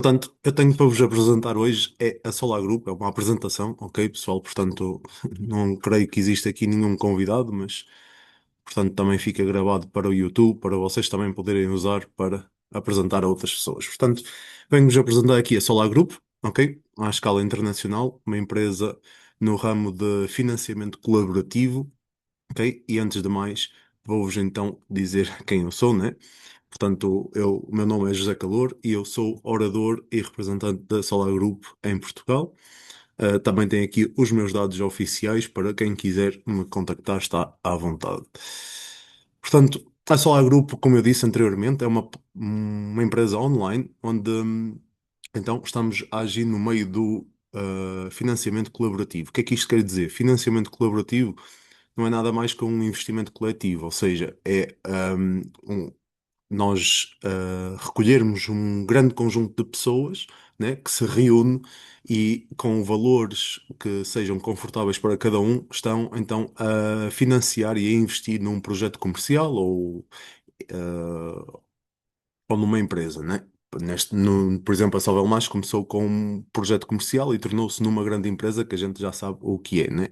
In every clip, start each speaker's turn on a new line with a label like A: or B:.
A: Portanto, eu tenho para vos apresentar hoje é a Solar Group, é uma apresentação, ok, pessoal? Portanto, não creio que exista aqui nenhum convidado, mas, portanto, também fica gravado para o YouTube, para vocês também poderem usar para apresentar a outras pessoas. Portanto, venho-vos apresentar aqui a Solar Group, ok? À escala internacional, uma empresa no ramo de financiamento colaborativo, ok? E antes de mais, vou-vos então dizer quem eu sou, né? Portanto, o meu nome é José Calor e eu sou orador e representante da Solar Group em Portugal. Também tenho aqui os meus dados oficiais para quem quiser me contactar, está à vontade. Portanto, a Solar Group, como eu disse anteriormente, é uma empresa online onde então estamos a agir no meio do financiamento colaborativo. O que é que isto quer dizer? Financiamento colaborativo não é nada mais que um investimento coletivo, ou seja, nós recolhermos um grande conjunto de pessoas, né, que se reúne e com valores que sejam confortáveis para cada um, estão então a financiar e a investir num projeto comercial eh, ou numa empresa, né? Por exemplo, a Salvel Mais começou com um projeto comercial e tornou-se numa grande empresa que a gente já sabe o que é, né?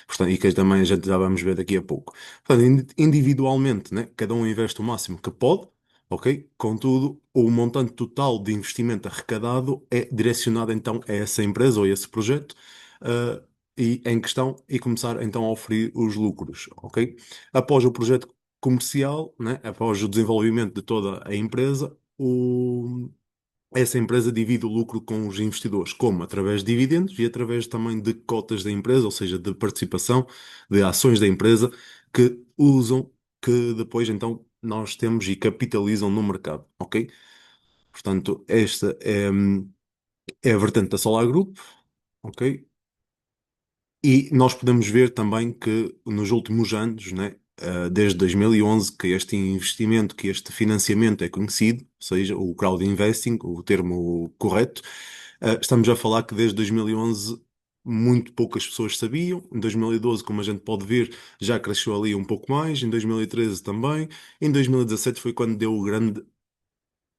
A: Portanto, e que também a gente já vamos ver daqui a pouco. Portanto, individualmente, né? Cada um investe o máximo que pode, ok? Contudo, o montante total de investimento arrecadado é direcionado então a essa empresa ou a esse projeto, ah, e em questão e começar então a oferir os lucros, ok? Após o projeto comercial, né? Após o desenvolvimento de toda a empresa, essa empresa divide o lucro com os investidores, como através de dividendos e através também de cotas da empresa, ou seja, de participação, de ações da empresa que usam, que depois então nós temos e capitalizam no mercado, ok? Portanto, esta é a vertente da Solar Group, ok? E nós podemos ver também que nos últimos anos, né, desde 2011, que este investimento, que este financiamento é conhecido, ou seja, o crowd investing, o termo correto, estamos a falar que desde 2011 muito poucas pessoas sabiam. Em 2012, como a gente pode ver, já cresceu ali um pouco mais. Em 2013 também. Em 2017 foi quando deu o grande,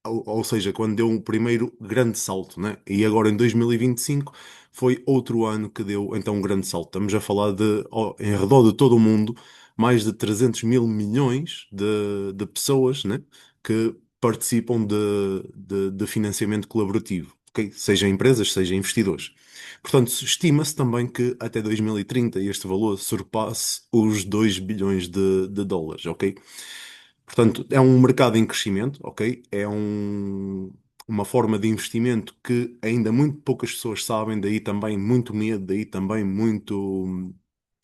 A: ou seja, quando deu um primeiro grande salto, né? E agora em 2025 foi outro ano que deu então um grande salto. Estamos a falar de, em redor de todo o mundo, mais de 300 mil milhões de pessoas, né? Que participam de financiamento colaborativo, ok? Seja empresas, seja investidores. Portanto, estima-se também que até 2030 este valor surpasse os 2 bilhões de dólares, ok? Portanto, é um mercado em crescimento, ok? Uma forma de investimento que ainda muito poucas pessoas sabem, daí também muito medo, daí também muito,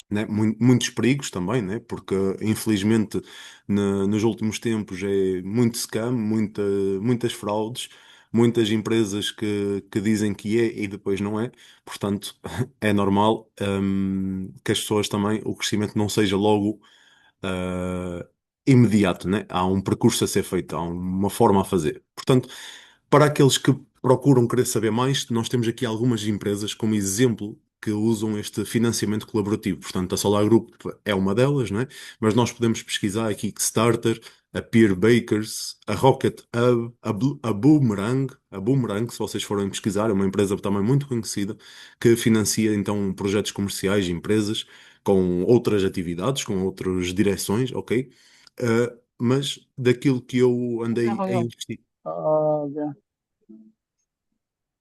A: né, muitos perigos também, né? Porque infelizmente nos últimos tempos é muito scam, muitas fraudes, muitas empresas que dizem que é e depois não é. Portanto, é normal, que as pessoas também, o crescimento não seja logo ah, imediato, né? Há um percurso a ser feito, há uma forma a fazer. Portanto, para aqueles que procuram querer saber mais, nós temos aqui algumas empresas como exemplo que usam este financiamento colaborativo. Portanto, a Solar Group é uma delas, né? Mas nós podemos pesquisar a Kickstarter, a Peer Bakers, a Rocket Hub, a Boomerang, se vocês forem pesquisar, é uma empresa também muito conhecida que financia então projetos comerciais, empresas com outras atividades, com outras direções, ok? Mas daquilo que eu andei a
B: Arroba.
A: investir.
B: Olha,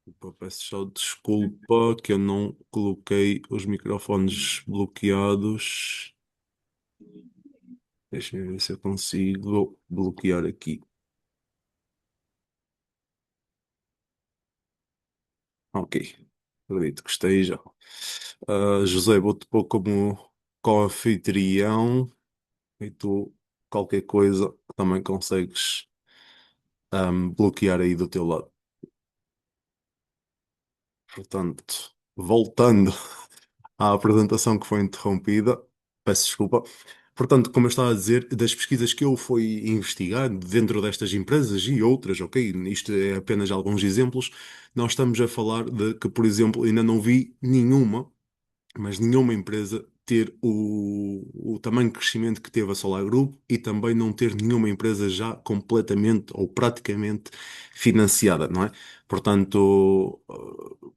A: Opa, peço só desculpa que eu não coloquei os microfones bloqueados. Deixa-me ver se eu consigo bloquear aqui. Ok, acredito que esteja. José, vou-te pôr como co-anfitrião e tu, qualquer coisa, também consegues bloquear aí do teu lado. Portanto, voltando à apresentação que foi interrompida, peço desculpa. Portanto, como eu estava a dizer, das pesquisas que eu fui investigar dentro destas empresas e outras, ok? Isto é apenas alguns exemplos. Nós estamos a falar de que, por exemplo, ainda não vi nenhuma mas nenhuma empresa ter o tamanho de crescimento que teve a Solar Group e também não ter nenhuma empresa já completamente ou praticamente financiada, não é? Portanto,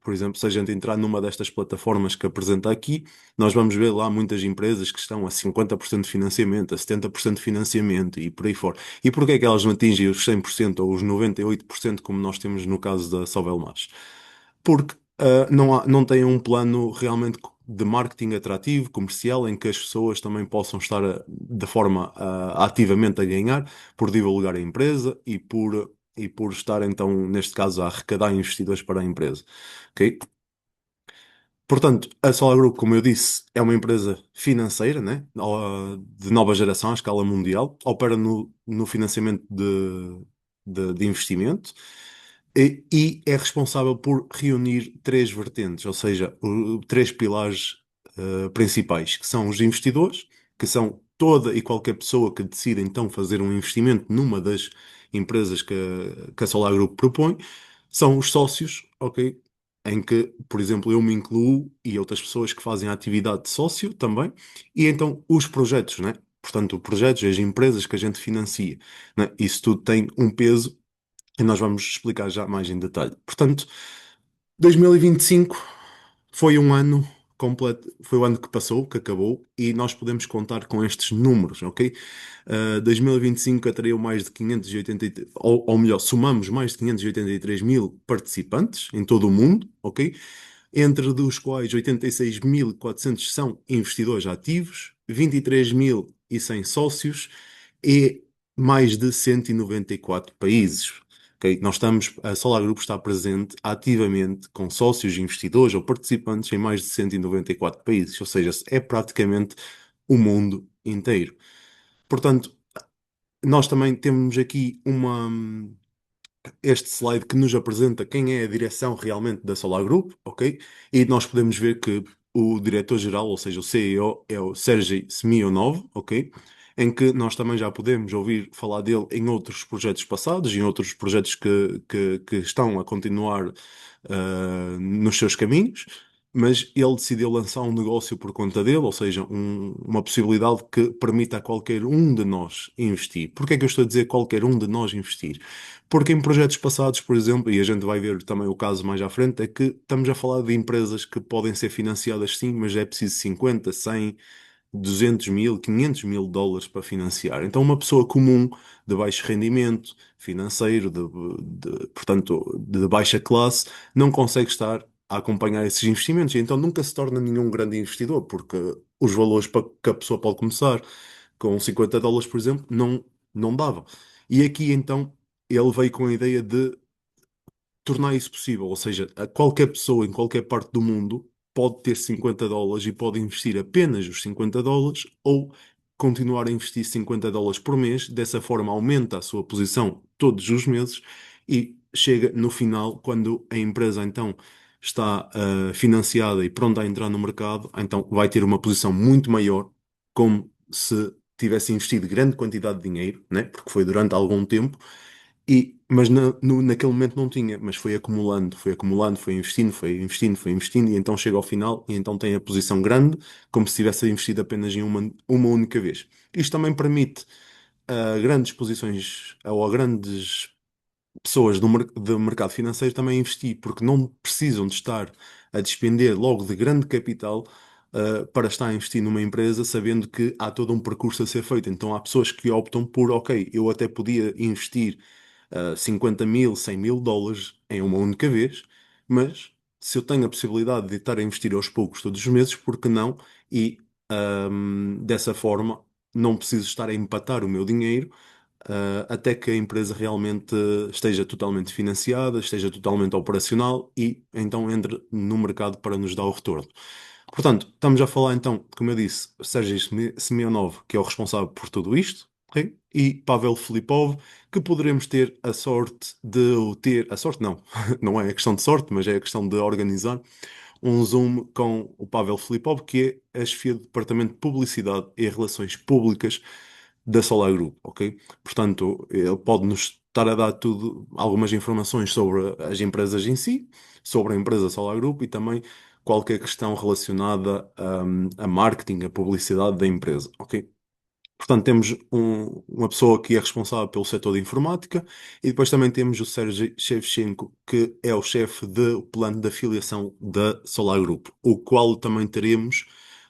A: por exemplo, se a gente entrar numa destas plataformas que apresenta aqui, nós vamos ver lá muitas empresas que estão a 50% de financiamento, a 70% de financiamento e por aí fora. E porquê é que elas não atingem os 100% ou os 98% como nós temos no caso da Sovelmash? Porque não têm um plano realmente de marketing atrativo, comercial, em que as pessoas também possam estar de forma ativamente a ganhar por divulgar a empresa e por estar então, neste caso, a arrecadar investidores para a empresa. Ok? Portanto, a Solar Group, como eu disse, é uma empresa financeira, né? De nova geração à escala mundial, opera no financiamento de investimento e é responsável por reunir três vertentes, ou seja, três pilares principais, que são os investidores, que são toda e qualquer pessoa que decida então fazer um investimento numa das empresas que a Solar Group propõe, são os sócios, ok? Em que, por exemplo, eu me incluo e outras pessoas que fazem a atividade de sócio também, e então os projetos, né? Portanto, os projetos, as empresas que a gente financia, né? Isso tudo tem um peso e nós vamos explicar já mais em detalhe. Portanto, 2025 foi um ano completo, foi o ano que passou, que acabou, e nós podemos contar com estes números, ok? 2025 atraiu mais de 583, ou melhor, somamos mais de 583 mil participantes em todo o mundo, ok? Entre dos quais 86.400 são investidores ativos, 23.100 sócios e mais de 194 países. Ok? A Solar Group está presente ativamente com sócios, investidores ou participantes em mais de 194 países, ou seja, é praticamente o mundo inteiro. Portanto, nós também temos aqui este slide que nos apresenta quem é a direção realmente da Solar Group, ok? E nós podemos ver que o diretor-geral, ou seja, o CEO, é o Sergei Smionov, ok? Em que nós também já podemos ouvir falar dele em outros projetos passados, em outros projetos que estão a continuar nos seus caminhos, mas ele decidiu lançar um negócio por conta dele, ou seja, uma possibilidade que permita a qualquer um de nós investir. Porquê é que eu estou a dizer qualquer um de nós investir? Porque em projetos passados, por exemplo, e a gente vai ver também o caso mais à frente, é que estamos a falar de empresas que podem ser financiadas sim, mas é preciso 50, 100, 200 mil, 500 mil dólares para financiar. Então, uma pessoa comum, de baixo rendimento financeiro, portanto, de baixa classe, não consegue estar a acompanhar esses investimentos e então nunca se torna nenhum grande investidor, porque os valores para que a pessoa pode começar com 50 dólares, por exemplo, não dava. E aqui então ele veio com a ideia de tornar isso possível, ou seja, a qualquer pessoa em qualquer parte do mundo pode ter 50 dólares e pode investir apenas os 50 dólares ou continuar a investir 50 dólares por mês, dessa forma aumenta a sua posição todos os meses e chega no final, quando a empresa então está financiada e pronta a entrar no mercado, então vai ter uma posição muito maior, como se tivesse investido grande quantidade de dinheiro, né? Porque foi durante algum tempo mas naquele momento não tinha, mas foi acumulando, foi investindo, foi investindo, foi investindo, e então chega ao final e então tem a posição grande, como se tivesse investido apenas em uma única vez. Isto também permite a grandes posições ou a grandes pessoas do mercado financeiro também investir, porque não precisam de estar a despender logo de grande capital. Para estar a investir numa empresa sabendo que há todo um percurso a ser feito. Então há pessoas que optam por, ok, eu até podia investir 50 mil, 100 mil dólares em uma única vez, mas se eu tenho a possibilidade de estar a investir aos poucos todos os meses, por que não? E dessa forma não preciso estar a empatar o meu dinheiro até que a empresa realmente esteja totalmente financiada, esteja totalmente operacional e então entre no mercado para nos dar o retorno. Portanto, estamos a falar então, como eu disse, Sergei Semyonov, que é o responsável por tudo isto, ok? E Pavel Filipov, que poderemos ter a sorte de o ter, a sorte não, não é a questão de sorte, mas é a questão de organizar um Zoom com o Pavel Filipov, que é a chefia do Departamento de Publicidade e Relações Públicas da Solar Group, ok? Portanto, ele pode-nos estar a dar tudo, algumas informações sobre as empresas em si, sobre a empresa Solar Group e também qualquer questão relacionada a marketing, a publicidade da empresa, ok? Portanto, temos uma pessoa que é responsável pelo setor de informática e depois também temos o Sérgio Shevchenko, que é o chefe do plano de afiliação da Solar Group, o qual também teremos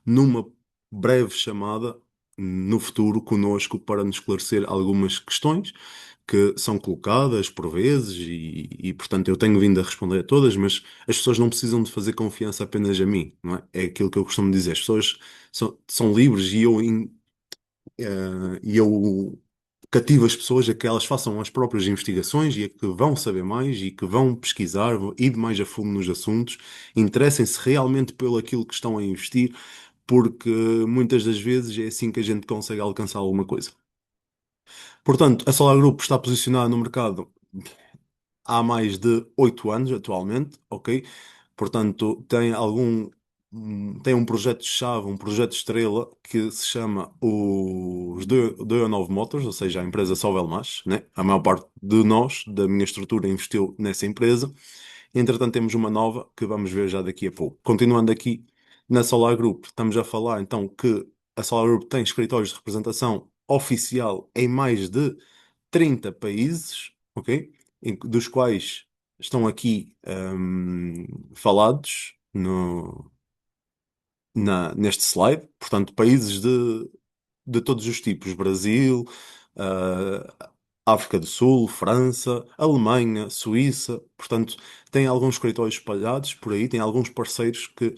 A: numa breve chamada no futuro conosco para nos esclarecer algumas questões que são colocadas por vezes portanto, eu tenho vindo a responder a todas, mas as pessoas não precisam de fazer confiança apenas a mim, não é? É aquilo que eu costumo dizer. As pessoas são livres e eu cativo as pessoas a que elas façam as próprias investigações e a que vão saber mais e que vão pesquisar, vão ir mais a fundo nos assuntos, interessem-se realmente pelo aquilo que estão a investir, porque muitas das vezes é assim que a gente consegue alcançar alguma coisa. Portanto, a Solar Group está posicionada no mercado há mais de 8 anos atualmente, ok? Portanto, tem um projeto-chave, um projeto estrela que se chama os Doionov Motors, ou seja, a empresa Sovelmash, né? A maior parte de nós, da minha estrutura, investiu nessa empresa. Entretanto, temos uma nova que vamos ver já daqui a pouco. Continuando aqui na Solar Group, estamos a falar então que a Solar Group tem escritórios de representação oficial em mais de 30 países, ok? Dos quais estão aqui falados neste slide. Portanto, países de todos os tipos: Brasil, ah, África do Sul, França, Alemanha, Suíça. Portanto, tem alguns escritórios espalhados por aí, tem alguns parceiros que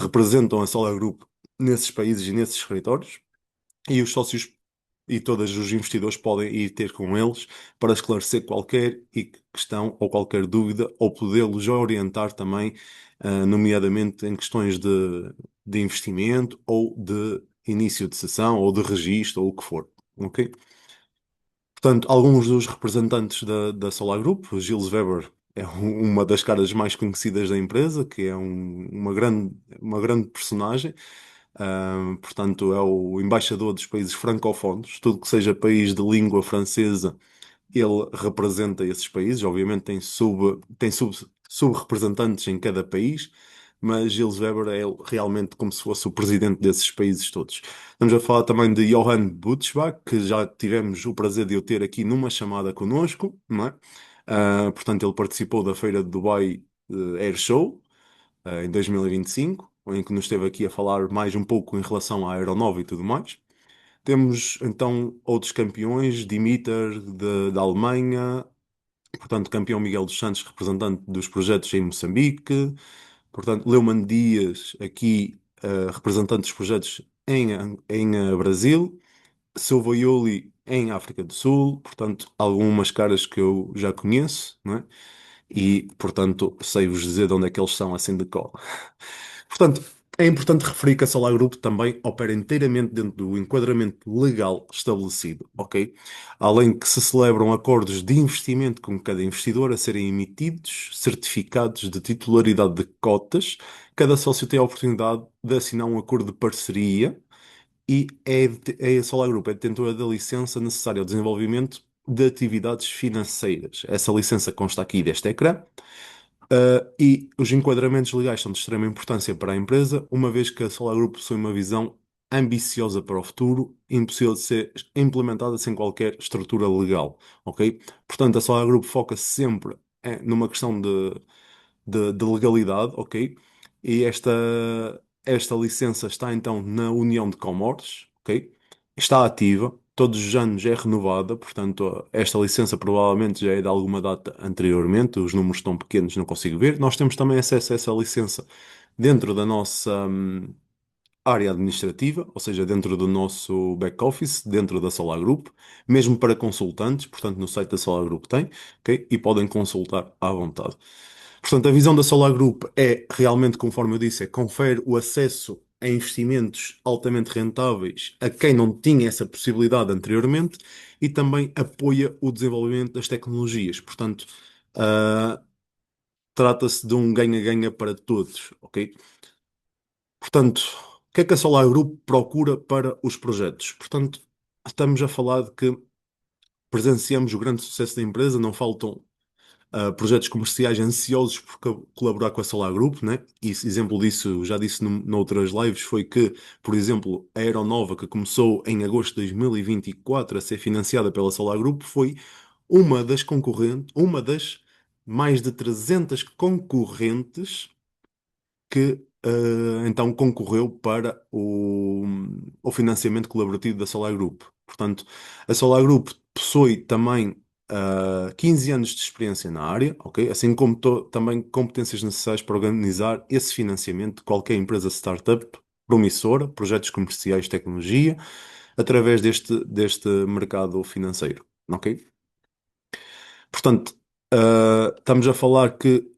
A: representam a Solar Group nesses países e nesses escritórios. E os sócios e todos os investidores podem ir ter com eles para esclarecer qualquer questão ou qualquer dúvida ou podê-los orientar também, nomeadamente em questões de investimento ou de início de sessão ou de registro ou o que for. Ok? Portanto, alguns dos representantes da Solar Group, o Gilles Weber é uma das caras mais conhecidas da empresa, que é uma grande personagem. Portanto, é o embaixador dos países francófonos, tudo que seja país de língua francesa, ele representa esses países. Obviamente tem sub-representantes em cada país, mas Gilles Weber é realmente como se fosse o presidente desses países todos. Estamos a falar também de Johann Butzbach, que já tivemos o prazer de o ter aqui numa chamada connosco, não é? Portanto, ele participou da feira de Dubai Air Show, em 2025, em que nos esteve aqui a falar mais um pouco em relação à aeronave e tudo mais. Temos então outros campeões: Dimitar da Alemanha, portanto, campeão Miguel dos Santos, representante dos projetos em Moçambique, portanto, Leumann Dias, aqui, representante dos projetos em Brasil, Silva Ioli em África do Sul, portanto, algumas caras que eu já conheço, não é? E, portanto, sei-vos dizer de onde é que eles são assim de cor. Portanto, é importante referir que a Solar Group também opera inteiramente dentro do enquadramento legal estabelecido, ok? Além que se celebram acordos de investimento com cada investidor a serem emitidos certificados de titularidade de cotas, cada sócio tem a oportunidade de assinar um acordo de parceria e a Solar Group é detentora da licença necessária ao desenvolvimento de atividades financeiras. Essa licença consta aqui deste ecrã. E os enquadramentos legais são de extrema importância para a empresa, uma vez que a Solar Group possui uma visão ambiciosa para o futuro, impossível de ser implementada sem qualquer estrutura legal, ok? Portanto, a Solar Group foca-se sempre numa questão de legalidade, ok? E esta licença está então na União de Comores, ok? Está ativa, todos os anos é renovada, portanto, esta licença provavelmente já é de alguma data anteriormente, os números estão pequenos, não consigo ver. Nós temos também acesso a essa licença dentro da nossa área administrativa, ou seja, dentro do nosso back-office, dentro da Solar Group, mesmo para consultantes, portanto, no site da Solar Group tem, ok? E podem consultar à vontade. Portanto, a visão da Solar Group é realmente, conforme eu disse, confere o acesso a investimentos altamente rentáveis a quem não tinha essa possibilidade anteriormente e também apoia o desenvolvimento das tecnologias. Portanto, ah, trata-se de um ganha-ganha para todos, ok? Portanto, o que é que a Solar Group procura para os projetos? Portanto, estamos a falar de que presenciamos o grande sucesso da empresa, não faltam projetos comerciais ansiosos por colaborar com a Solar Group, né? E exemplo disso, já disse noutras lives, foi que, por exemplo, a Aeronova, que começou em agosto de 2024 a ser financiada pela Solar Group, foi uma das concorrentes, uma das mais de 300 concorrentes que então concorreu para o financiamento colaborativo da Solar Group. Portanto, a Solar Group possui também 15 anos de experiência na área, ok? Assim como também competências necessárias para organizar esse financiamento de qualquer empresa startup promissora, projetos comerciais de tecnologia, através deste mercado financeiro, ok? Portanto, estamos a falar que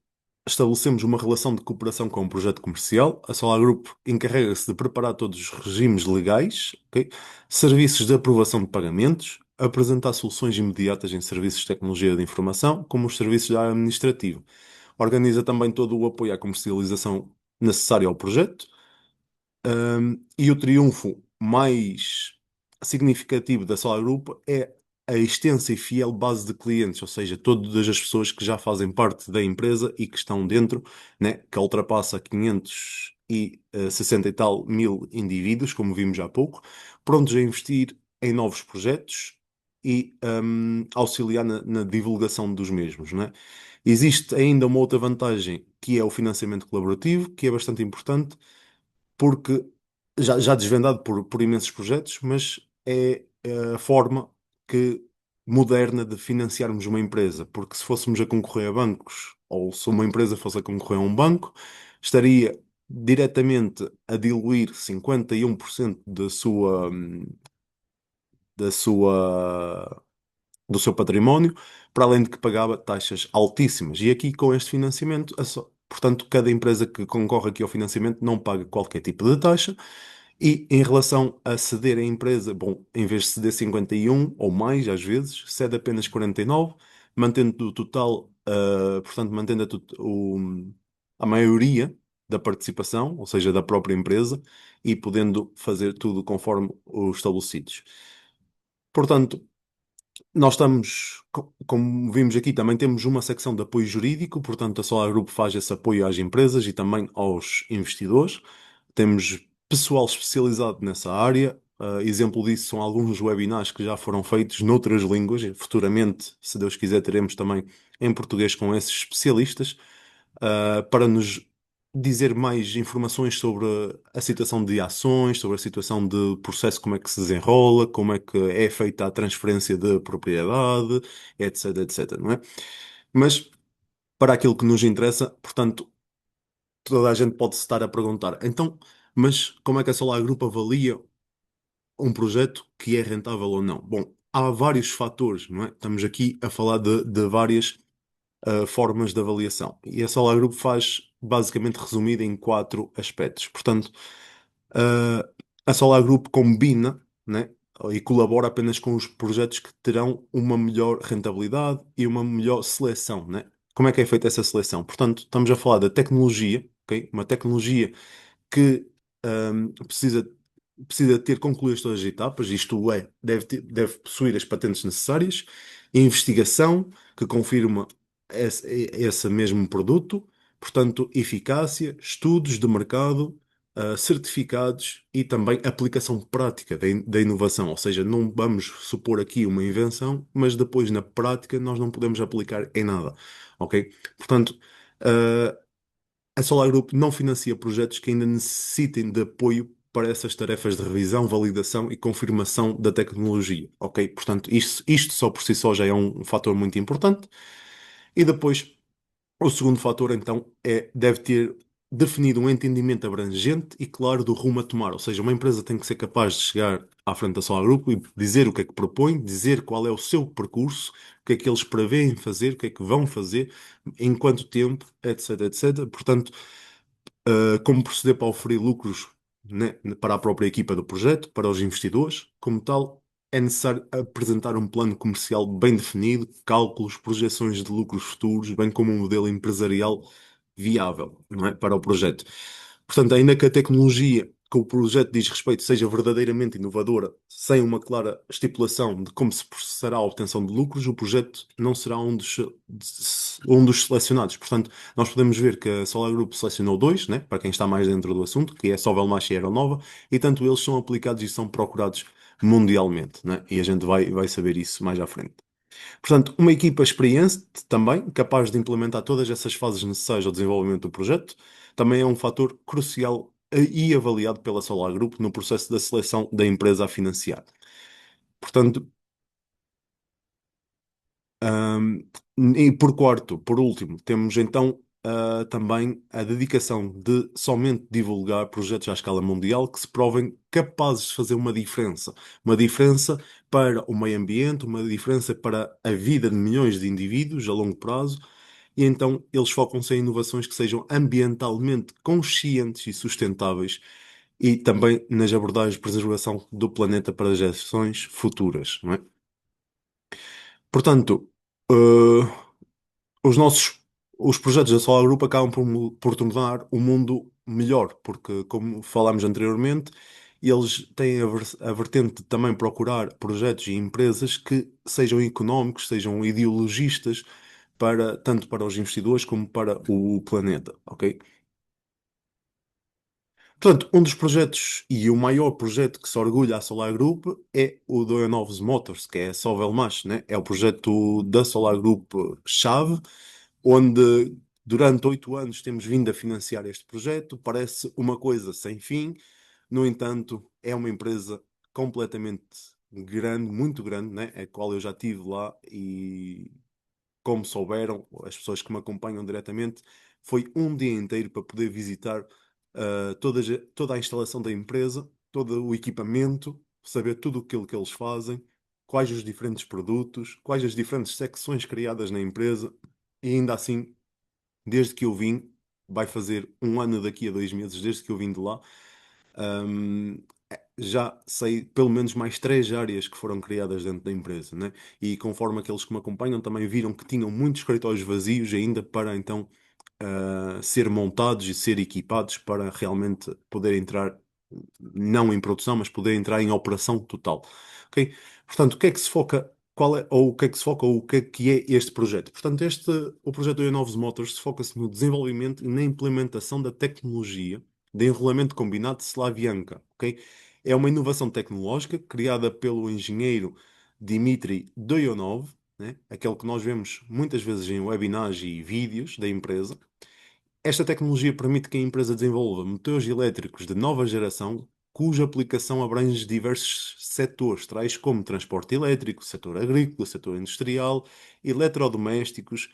A: estabelecemos uma relação de cooperação com um projeto comercial. A Solar Group encarrega-se de preparar todos os regimes legais, ok? Serviços de aprovação de pagamentos, apresentar soluções imediatas em serviços de tecnologia de informação, como os serviços da área administrativa. Organiza também todo o apoio à comercialização necessário ao projeto. E o triunfo mais significativo da Solar Group é a extensa e fiel base de clientes, ou seja, todas as pessoas que já fazem parte da empresa e que estão dentro, né, que ultrapassa 560 e tal mil indivíduos, como vimos há pouco, prontos a investir em novos projetos e auxiliar na divulgação dos mesmos, né? Existe ainda uma outra vantagem que é o financiamento colaborativo, que é bastante importante porque já desvendado por imensos projetos, mas é a forma que moderna de financiarmos uma empresa, porque se fôssemos a concorrer a bancos, ou se uma empresa fosse a concorrer a um banco, estaria diretamente a diluir 51% da sua do seu património, para além de que pagava taxas altíssimas. E aqui, com este financiamento, portanto, cada empresa que concorre aqui ao financiamento não paga qualquer tipo de taxa. E em relação a ceder a empresa, bom, em vez de ceder 51 ou mais, às vezes, cede apenas 49, mantendo o total, portanto, mantendo a maioria da participação, ou seja, da própria empresa, e podendo fazer tudo conforme os estabelecidos. Portanto, nós estamos, como vimos aqui, também temos uma secção de apoio jurídico, portanto, a Solar Group faz esse apoio às empresas e também aos investidores. Temos pessoal especializado nessa área. Exemplo disso são alguns webinars que já foram feitos noutras línguas. Futuramente, se Deus quiser, teremos também em português com esses especialistas, para nos dizer mais informações sobre a situação de ações, sobre a situação de processo, como é que se desenrola, como é que é feita a transferência de propriedade, etc, etc, não é? Mas para aquilo que nos interessa, portanto, toda a gente pode se estar a perguntar, então, mas como é que a Solar Group avalia um projeto que é rentável ou não? Bom, há vários fatores, não é? Estamos aqui a falar de várias formas de avaliação. E a Solar Group faz basicamente resumido em quatro aspectos. Portanto, uh, a Solar Group combina, né, e colabora apenas com os projetos que terão uma melhor rentabilidade e uma melhor seleção, né? Como é que é feita essa seleção? Portanto, estamos a falar da tecnologia, ok? Uma tecnologia que precisa ter concluído todas as etapas, isto é, deve possuir as patentes necessárias, investigação que confirma esse mesmo produto, portanto, eficácia, estudos de mercado, certificados e também aplicação prática da inovação. Ou seja, não vamos supor aqui uma invenção, mas depois na prática nós não podemos aplicar em nada, ok? Portanto, uh, a Solar Group não financia projetos que ainda necessitem de apoio para essas tarefas de revisão, validação e confirmação da tecnologia, ok? Portanto, isto só por si só já é um fator muito importante. E depois, o segundo fator, então, deve ter definido um entendimento abrangente e claro do rumo a tomar. Ou seja, uma empresa tem que ser capaz de chegar à frente da Solar Group e dizer o que é que propõe, dizer qual é o seu percurso, o que é que eles prevêem fazer, o que é que vão fazer, em quanto tempo, etc, etc. Portanto, como proceder para oferir lucros, né, para a própria equipa do projeto, para os investidores. Como tal, é necessário apresentar um plano comercial bem definido, cálculos, projeções de lucros futuros, bem como um modelo empresarial viável, não é, para o projeto. Portanto, ainda que a tecnologia que o projeto diz respeito seja verdadeiramente inovadora, sem uma clara estipulação de como se processará a obtenção de lucros, o projeto não será um dos selecionados. Portanto, nós podemos ver que a Solar Group selecionou dois, né, para quem está mais dentro do assunto, que é a Sovelmash e a Aeronova, e tanto eles são aplicados e são procurados mundialmente, né? E a gente vai saber isso mais à frente. Portanto, uma equipa experiente também, capaz de implementar todas essas fases necessárias ao desenvolvimento do projeto, também é um fator crucial e avaliado pela Solar Group no processo da seleção da empresa a financiar. Portanto, ahm, e por quarto, por último, temos então também a dedicação de somente divulgar projetos à escala mundial que se provem capazes de fazer uma diferença. Uma diferença para o meio ambiente, uma diferença para a vida de milhões de indivíduos a longo prazo. E então eles focam-se em inovações que sejam ambientalmente conscientes e sustentáveis e também nas abordagens de preservação do planeta para gerações futuras, não é? Portanto, eh, os nossos os projetos da Solar Group acabam por tornar o mundo melhor, porque, como falámos anteriormente, eles têm a vertente de também procurar projetos e empresas que sejam económicos, sejam ideologistas, tanto para os investidores como para o planeta, ok? Portanto, um dos projetos e o maior projeto que se orgulha a Solar Group é o do Novos Motors, que é a Sovelmash, né? É o projeto da Solar Group chave, onde durante 8 anos temos vindo a financiar este projeto. Parece uma coisa sem fim, no entanto, é uma empresa completamente grande, muito grande, né? A qual eu já tive lá e, como souberam, as pessoas que me acompanham diretamente, foi um dia inteiro para poder visitar toda a instalação da empresa, todo o equipamento, saber tudo aquilo que eles fazem, quais os diferentes produtos, quais as diferentes secções criadas na empresa, e ainda assim, desde que eu vim, vai fazer um ano daqui a 2 meses, desde que eu vim de lá, hum, já sei pelo menos mais três áreas que foram criadas dentro da empresa, né? E conforme aqueles que me acompanham também viram que tinham muitos escritórios vazios ainda para então ser montados e ser equipados para realmente poder entrar, não em produção, mas poder entrar em operação total. Ok? Portanto, o que é que se foca, qual é, ou o que é que se foca, ou o que é este projeto? Portanto, o projeto do Novos Motors foca-se no desenvolvimento e na implementação da tecnologia de enrolamento combinado de Slavianka, ok? É uma inovação tecnológica criada pelo engenheiro Dmitry Doyonov, né? Aquele que nós vemos muitas vezes em webinars e vídeos da empresa. Esta tecnologia permite que a empresa desenvolva motores elétricos de nova geração, cuja aplicação abrange diversos setores, tais como transporte elétrico, setor agrícola, setor industrial, eletrodomésticos,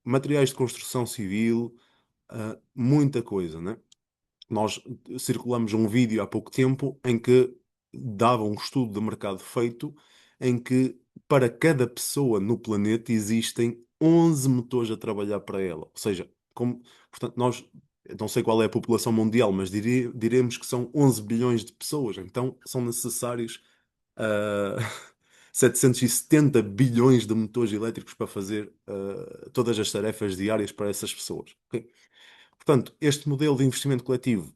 A: materiais de construção civil, muita coisa, né? Nós circulamos um vídeo há pouco tempo em que dava um estudo de mercado feito em que para cada pessoa no planeta existem 11 motores a trabalhar para ela. Ou seja, portanto, eu não sei qual é a população mundial, mas diremos que são 11 bilhões de pessoas. Então são necessários ah, 770 bilhões de motores elétricos para fazer todas as tarefas diárias para essas pessoas. Ok? Portanto, este modelo de investimento coletivo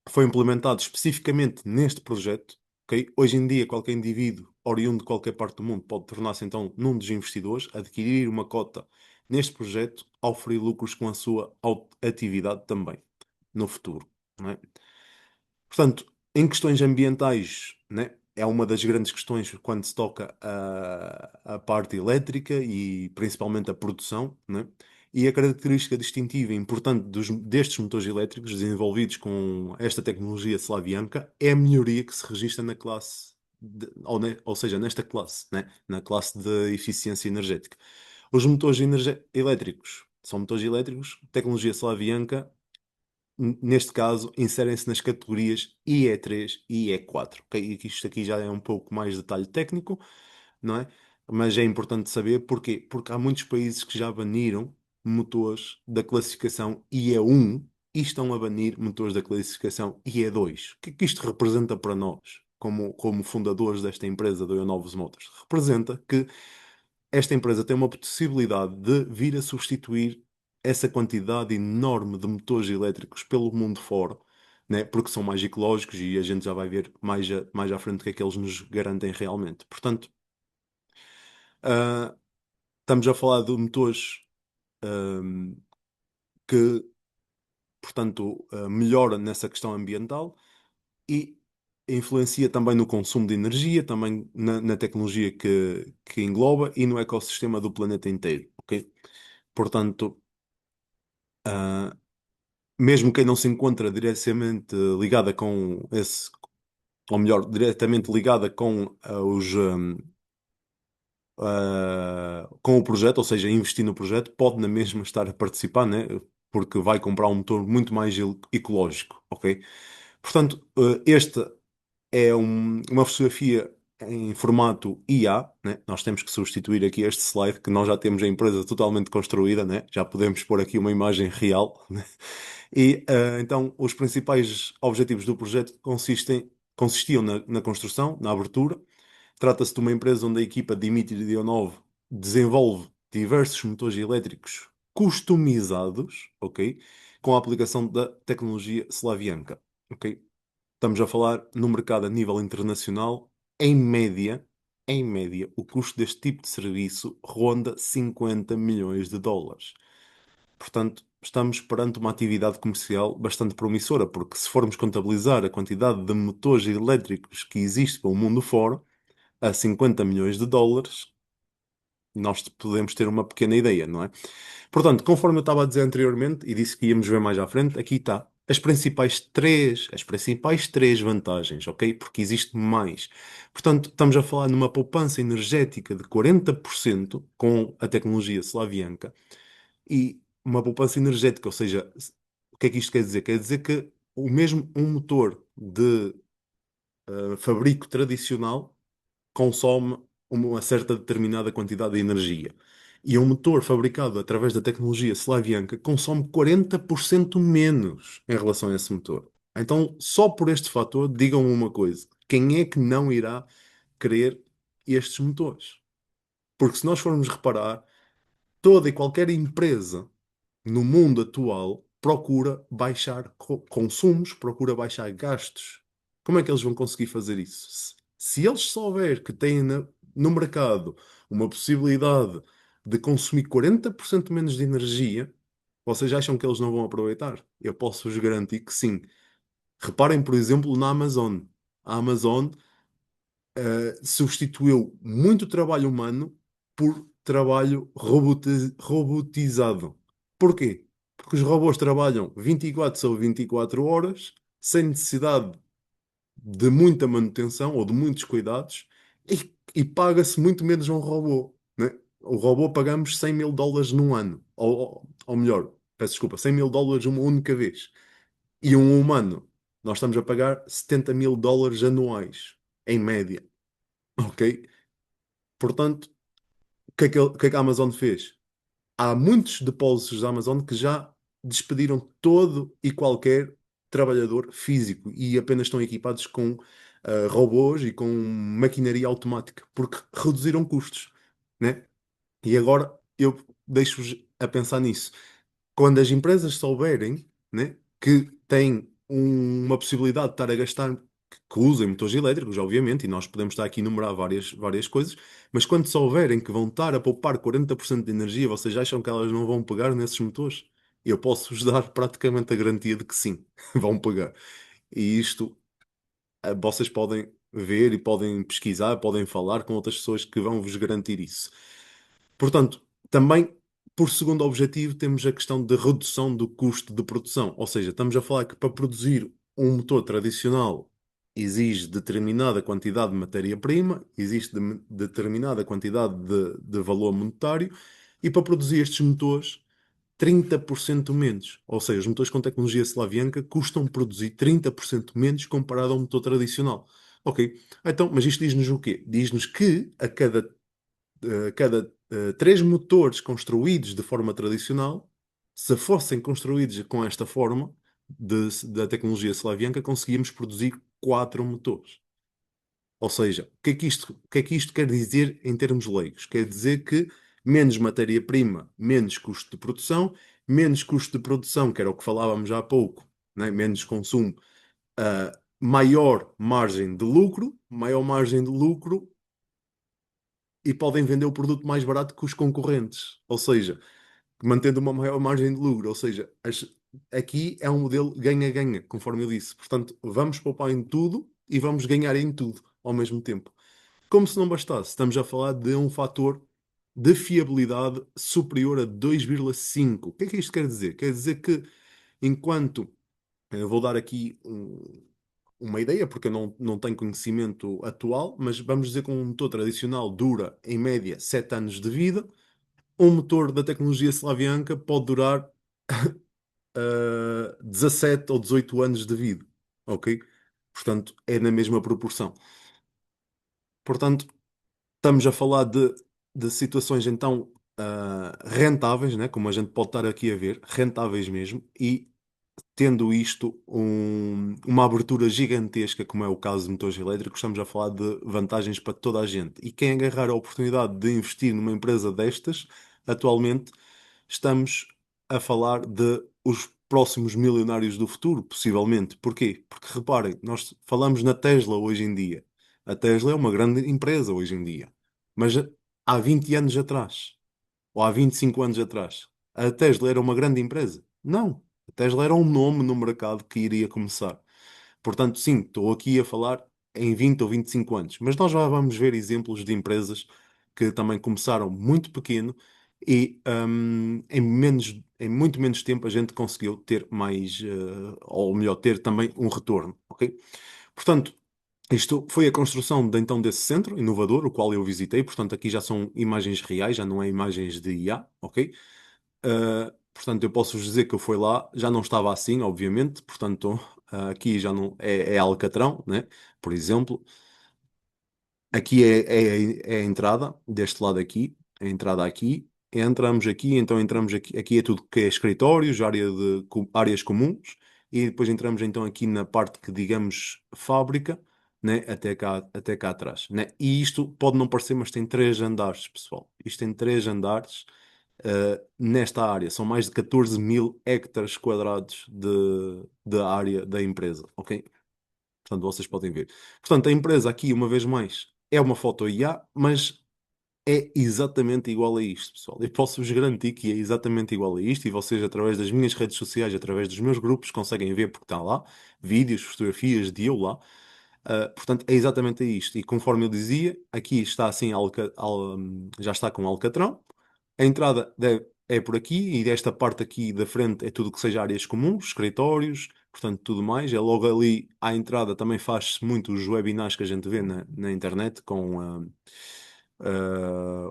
A: foi implementado especificamente neste projeto. Ok? Hoje em dia, qualquer indivíduo, oriundo de qualquer parte do mundo, pode tornar-se então num dos investidores, adquirir uma cota neste projeto, ao oferir lucros com a sua atividade também, no futuro. Não é? Portanto, em questões ambientais, né, é uma das grandes questões quando se toca a parte elétrica e principalmente a produção, né? E a característica distintiva e importante destes motores elétricos desenvolvidos com esta tecnologia Slavianka é a melhoria que se registra na classe, ou seja, nesta classe, né? Na classe de eficiência energética. Os motores elétricos são motores elétricos, tecnologia Slavianka, neste caso, inserem-se nas categorias IE3 e IE4. Ok? E isto aqui já é um pouco mais detalhe técnico, não é? Mas é importante saber porquê. Porque há muitos países que já baniram motores da classificação IE1 e estão a banir motores da classificação IE2. O que é que isto representa para nós, como fundadores desta empresa, da Novos Motors? Representa que esta empresa tem uma possibilidade de vir a substituir essa quantidade enorme de motores elétricos pelo mundo fora, né? Porque são mais ecológicos e a gente já vai ver mais à frente o que é que eles nos garantem realmente. Portanto, ah, estamos a falar de motores, ahm, que, portanto, melhora nessa questão ambiental e influencia também no consumo de energia, também na tecnologia que engloba e no ecossistema do planeta inteiro, ok? Portanto, ah, mesmo quem não se encontra diretamente ligada com esse, ou melhor, diretamente ligada com com o projeto, ou seja, investir no projeto, pode na mesma estar a participar, né? Porque vai comprar um motor muito mais ecológico, ok? Portanto, esta é uma fotografia em formato IA, né? Nós temos que substituir aqui este slide, que nós já temos a empresa totalmente construída, né? Já podemos pôr aqui uma imagem real, né? E então os principais objetivos do projeto consistiam na construção, na abertura. Trata-se de uma empresa onde a equipa de Dimitri Dionov desenvolve diversos motores elétricos customizados, ok? Com a aplicação da tecnologia Slavianka, ok? Estamos a falar no mercado a nível internacional, em média, o custo deste tipo de serviço ronda 50 milhões de dólares. Portanto, estamos perante uma atividade comercial bastante promissora, porque se formos contabilizar a quantidade de motores elétricos que existe pelo mundo fora, a 50 milhões de dólares, nós podemos ter uma pequena ideia, não é? Portanto, conforme eu estava a dizer anteriormente, e disse que íamos ver mais à frente, aqui está. As principais três vantagens, ok? Porque existe mais. Portanto, estamos a falar numa poupança energética de 40% com a tecnologia Slavianka e uma poupança energética, ou seja, o que é que isto quer dizer? Quer dizer que o mesmo um motor de fabrico tradicional consome uma certa determinada quantidade de energia. E um motor fabricado através da tecnologia Slavianka consome 40% menos em relação a esse motor. Então, só por este fator, digam-me uma coisa: quem é que não irá querer estes motores? Porque se nós formos reparar, toda e qualquer empresa no mundo atual procura baixar consumos, procura baixar gastos. Como é que eles vão conseguir fazer isso? Se eles souber que têm no mercado uma possibilidade de consumir 40% menos de energia, vocês acham que eles não vão aproveitar? Eu posso vos garantir que sim. Reparem, por exemplo, na Amazon. A Amazon substituiu muito trabalho humano por trabalho robotizado. Porquê? Porque os robôs trabalham 24 sobre 24 horas, sem necessidade de muita manutenção ou de muitos cuidados, e paga-se muito menos a um robô, né? O robô pagamos 100 mil dólares num ano, ou melhor, peço desculpa, 100 mil dólares uma única vez. E um humano, nós estamos a pagar 70 mil dólares anuais, em média. Ok? Portanto, o que é que a Amazon fez? Há muitos depósitos da Amazon que já despediram todo e qualquer trabalhador físico e apenas estão equipados com robôs e com maquinaria automática, porque reduziram custos, né? E agora eu deixo-vos a pensar nisso. Quando as empresas souberem, né, que têm uma possibilidade de estar a gastar, que usem motores elétricos, obviamente, e nós podemos estar aqui a enumerar várias coisas, mas quando souberem que vão estar a poupar 40% de energia, vocês acham que elas não vão pegar nesses motores? Eu posso-vos dar praticamente a garantia de que sim, vão pegar. E isto, vocês podem ver e podem pesquisar, podem falar com outras pessoas que vão vos garantir isso. Portanto, também, por segundo objetivo, temos a questão de redução do custo de produção. Ou seja, estamos a falar que para produzir um motor tradicional exige determinada quantidade de matéria-prima, existe determinada quantidade de valor monetário, e para produzir estes motores, 30% menos. Ou seja, os motores com tecnologia Slavianka custam produzir 30% menos comparado ao motor tradicional. Ok, então, mas isto diz-nos o quê? Diz-nos que a cada três motores construídos de forma tradicional, se fossem construídos com esta forma da tecnologia Slavianka, conseguíamos produzir quatro motores. Ou seja, o que é que isto quer dizer em termos leigos? Quer dizer que menos matéria-prima, menos custo de produção, que era o que falávamos há pouco, né? Menos consumo, maior margem de lucro e podem vender o produto mais barato que os concorrentes. Ou seja, mantendo uma maior margem de lucro. Ou seja, aqui é um modelo ganha-ganha, conforme eu disse. Portanto, vamos poupar em tudo e vamos ganhar em tudo ao mesmo tempo. Como se não bastasse, estamos a falar de um fator de fiabilidade superior a 2,5. O que é que isto quer dizer? Quer dizer que enquanto eu vou dar aqui uma ideia, porque eu não tenho conhecimento atual, mas vamos dizer que um motor tradicional dura, em média, 7 anos de vida. Um motor da tecnologia Slavianka pode durar 17 ou 18 anos de vida. Ok? Portanto, é na mesma proporção. Portanto, estamos a falar de situações então rentáveis, né? Como a gente pode estar aqui a ver, rentáveis mesmo, e tendo isto uma abertura gigantesca, como é o caso de motores elétricos, estamos a falar de vantagens para toda a gente. E quem agarrar a oportunidade de investir numa empresa destas, atualmente, estamos a falar de os próximos milionários do futuro, possivelmente. Porquê? Porque reparem, nós falamos na Tesla hoje em dia. A Tesla é uma grande empresa hoje em dia. Mas há 20 anos atrás, ou há 25 anos atrás, a Tesla era uma grande empresa? Não. A Tesla era um nome no mercado que iria começar. Portanto, sim, estou aqui a falar em 20 ou 25 anos, mas nós já vamos ver exemplos de empresas que também começaram muito pequeno e em muito menos tempo a gente conseguiu ter mais, ou melhor, ter também um retorno, ok? Portanto, isto foi a construção então desse centro inovador, o qual eu visitei. Portanto, aqui já são imagens reais, já não é imagens de IA, ok? Portanto, eu posso vos dizer que eu fui lá, já não estava assim, obviamente. Portanto, aqui já não é Alcatrão, né? Por exemplo, aqui é a entrada, deste lado aqui, a entrada aqui. Entramos aqui, então entramos aqui. Aqui é tudo que é escritórios, áreas comuns, e depois entramos então aqui na parte que digamos fábrica, né? Até cá atrás, né? E isto pode não parecer, mas tem 3 andares, pessoal. Isto tem 3 andares nesta área. São mais de 14 mil hectares quadrados de área da empresa, ok? Portanto, vocês podem ver. Portanto, a empresa aqui, uma vez mais, é uma foto IA, mas é exatamente igual a isto, pessoal. Eu posso-vos garantir que é exatamente igual a isto e vocês, através das minhas redes sociais, através dos meus grupos, conseguem ver porque está lá, vídeos, fotografias de eu lá. Portanto, é exatamente isto. E conforme eu dizia, aqui está assim, já está com alcatrão. A entrada é por aqui e desta parte aqui da frente é tudo que seja áreas comuns, escritórios, portanto, tudo mais. É logo ali à entrada também faz-se muito os webinars que a gente vê na internet com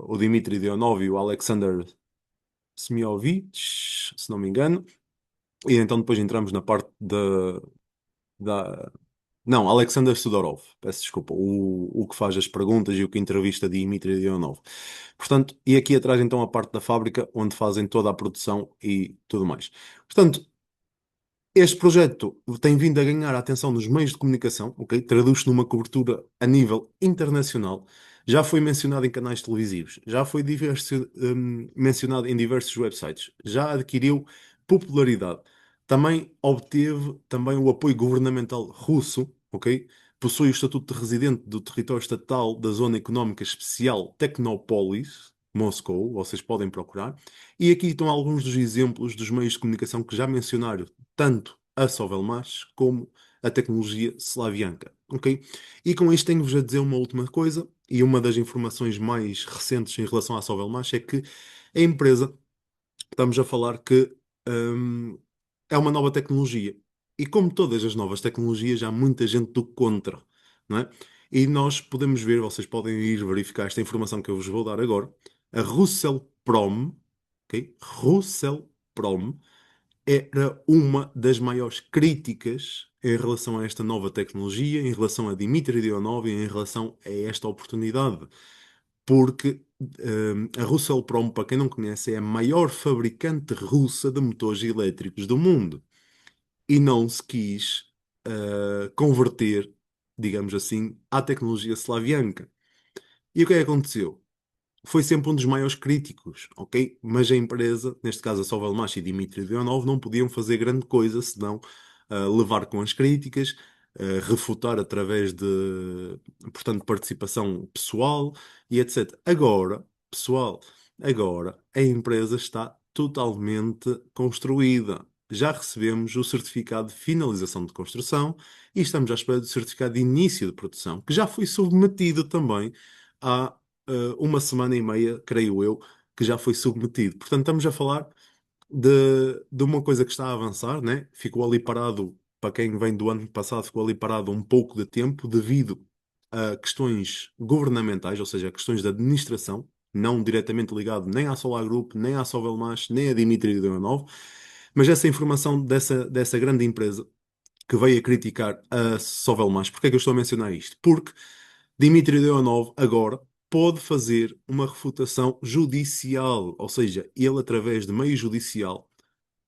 A: o Dmitry Dionov e o Alexander Smiovich, se não me engano. E então depois entramos na parte da, não, Alexander Sudorov, peço desculpa, o que faz as perguntas e o que entrevista Dmitry Dionov. Portanto, e aqui atrás então a parte da fábrica onde fazem toda a produção e tudo mais. Portanto, este projeto tem vindo a ganhar a atenção nos meios de comunicação, ok? Traduz-se numa cobertura a nível internacional. Já foi mencionado em canais televisivos, já foi mencionado em diversos websites, já adquiriu popularidade. Também obteve também o apoio governamental russo, ok? Possui o estatuto de residente do território estatal da Zona Económica Especial Tecnópolis, Moscou, vocês podem procurar. E aqui estão alguns dos exemplos dos meios de comunicação que já mencionaram tanto a Sovelmash como a tecnologia Slavianka, ok? E com isto tenho-vos a dizer uma última coisa, e uma das informações mais recentes em relação à Sovelmash é que a empresa, estamos a falar que hum, é uma nova tecnologia. E como todas as novas tecnologias, há muita gente do contra, não é? E nós podemos ver, vocês podem ir verificar esta informação que eu vos vou dar agora. A Russelprom, ok? Russelprom era uma das maiores críticas em relação a esta nova tecnologia, em relação a Dmitry Dionov e em relação a esta oportunidade. Porque a Russelprom, para quem não conhece, é a maior fabricante russa de motores elétricos do mundo e não se quis converter, digamos assim, à tecnologia slavianka. E o que é que aconteceu? Foi sempre um dos maiores críticos, ok? Mas a empresa, neste caso a Sovelmash e Dmitry Dionov, não podiam fazer grande coisa senão levar com as críticas. refutar através de, portanto, participação pessoal e etc. Agora, pessoal, agora a empresa está totalmente construída. Já recebemos o certificado de finalização de construção e estamos à espera do certificado de início de produção, que já foi submetido também há uma semana e meia, creio eu, que já foi submetido. Portanto, estamos a falar de uma coisa que está a avançar, né? Ficou ali parado, para quem vem do ano passado, ficou ali parado um pouco de tempo devido a questões governamentais, ou seja, a questões de administração, não diretamente ligado nem à Solar Group, nem à Sovelmash, nem a Dimitri Leonov, mas essa informação dessa grande empresa que veio a criticar a Sovelmash. Porquê é que eu estou a mencionar isto? Porque Dmitry Leonov agora pode fazer uma refutação judicial, ou seja, ele através de meio judicial,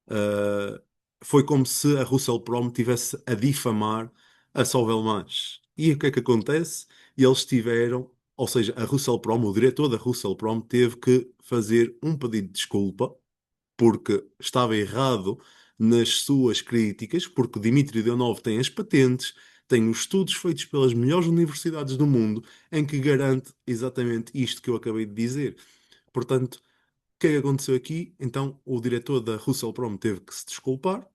A: uh, foi como se a Russell Prom tivesse a difamar a Sovelmash. E o que é que acontece? Eles tiveram, ou seja, a Russell Prom, o diretor da Russell Prom, teve que fazer um pedido de desculpa porque estava errado nas suas críticas, porque Dmitry Leonov tem as patentes, tem os estudos feitos pelas melhores universidades do mundo, em que garante exatamente isto que eu acabei de dizer. Portanto, o que é que aconteceu aqui? Então, o diretor da Russell Prom teve que se desculpar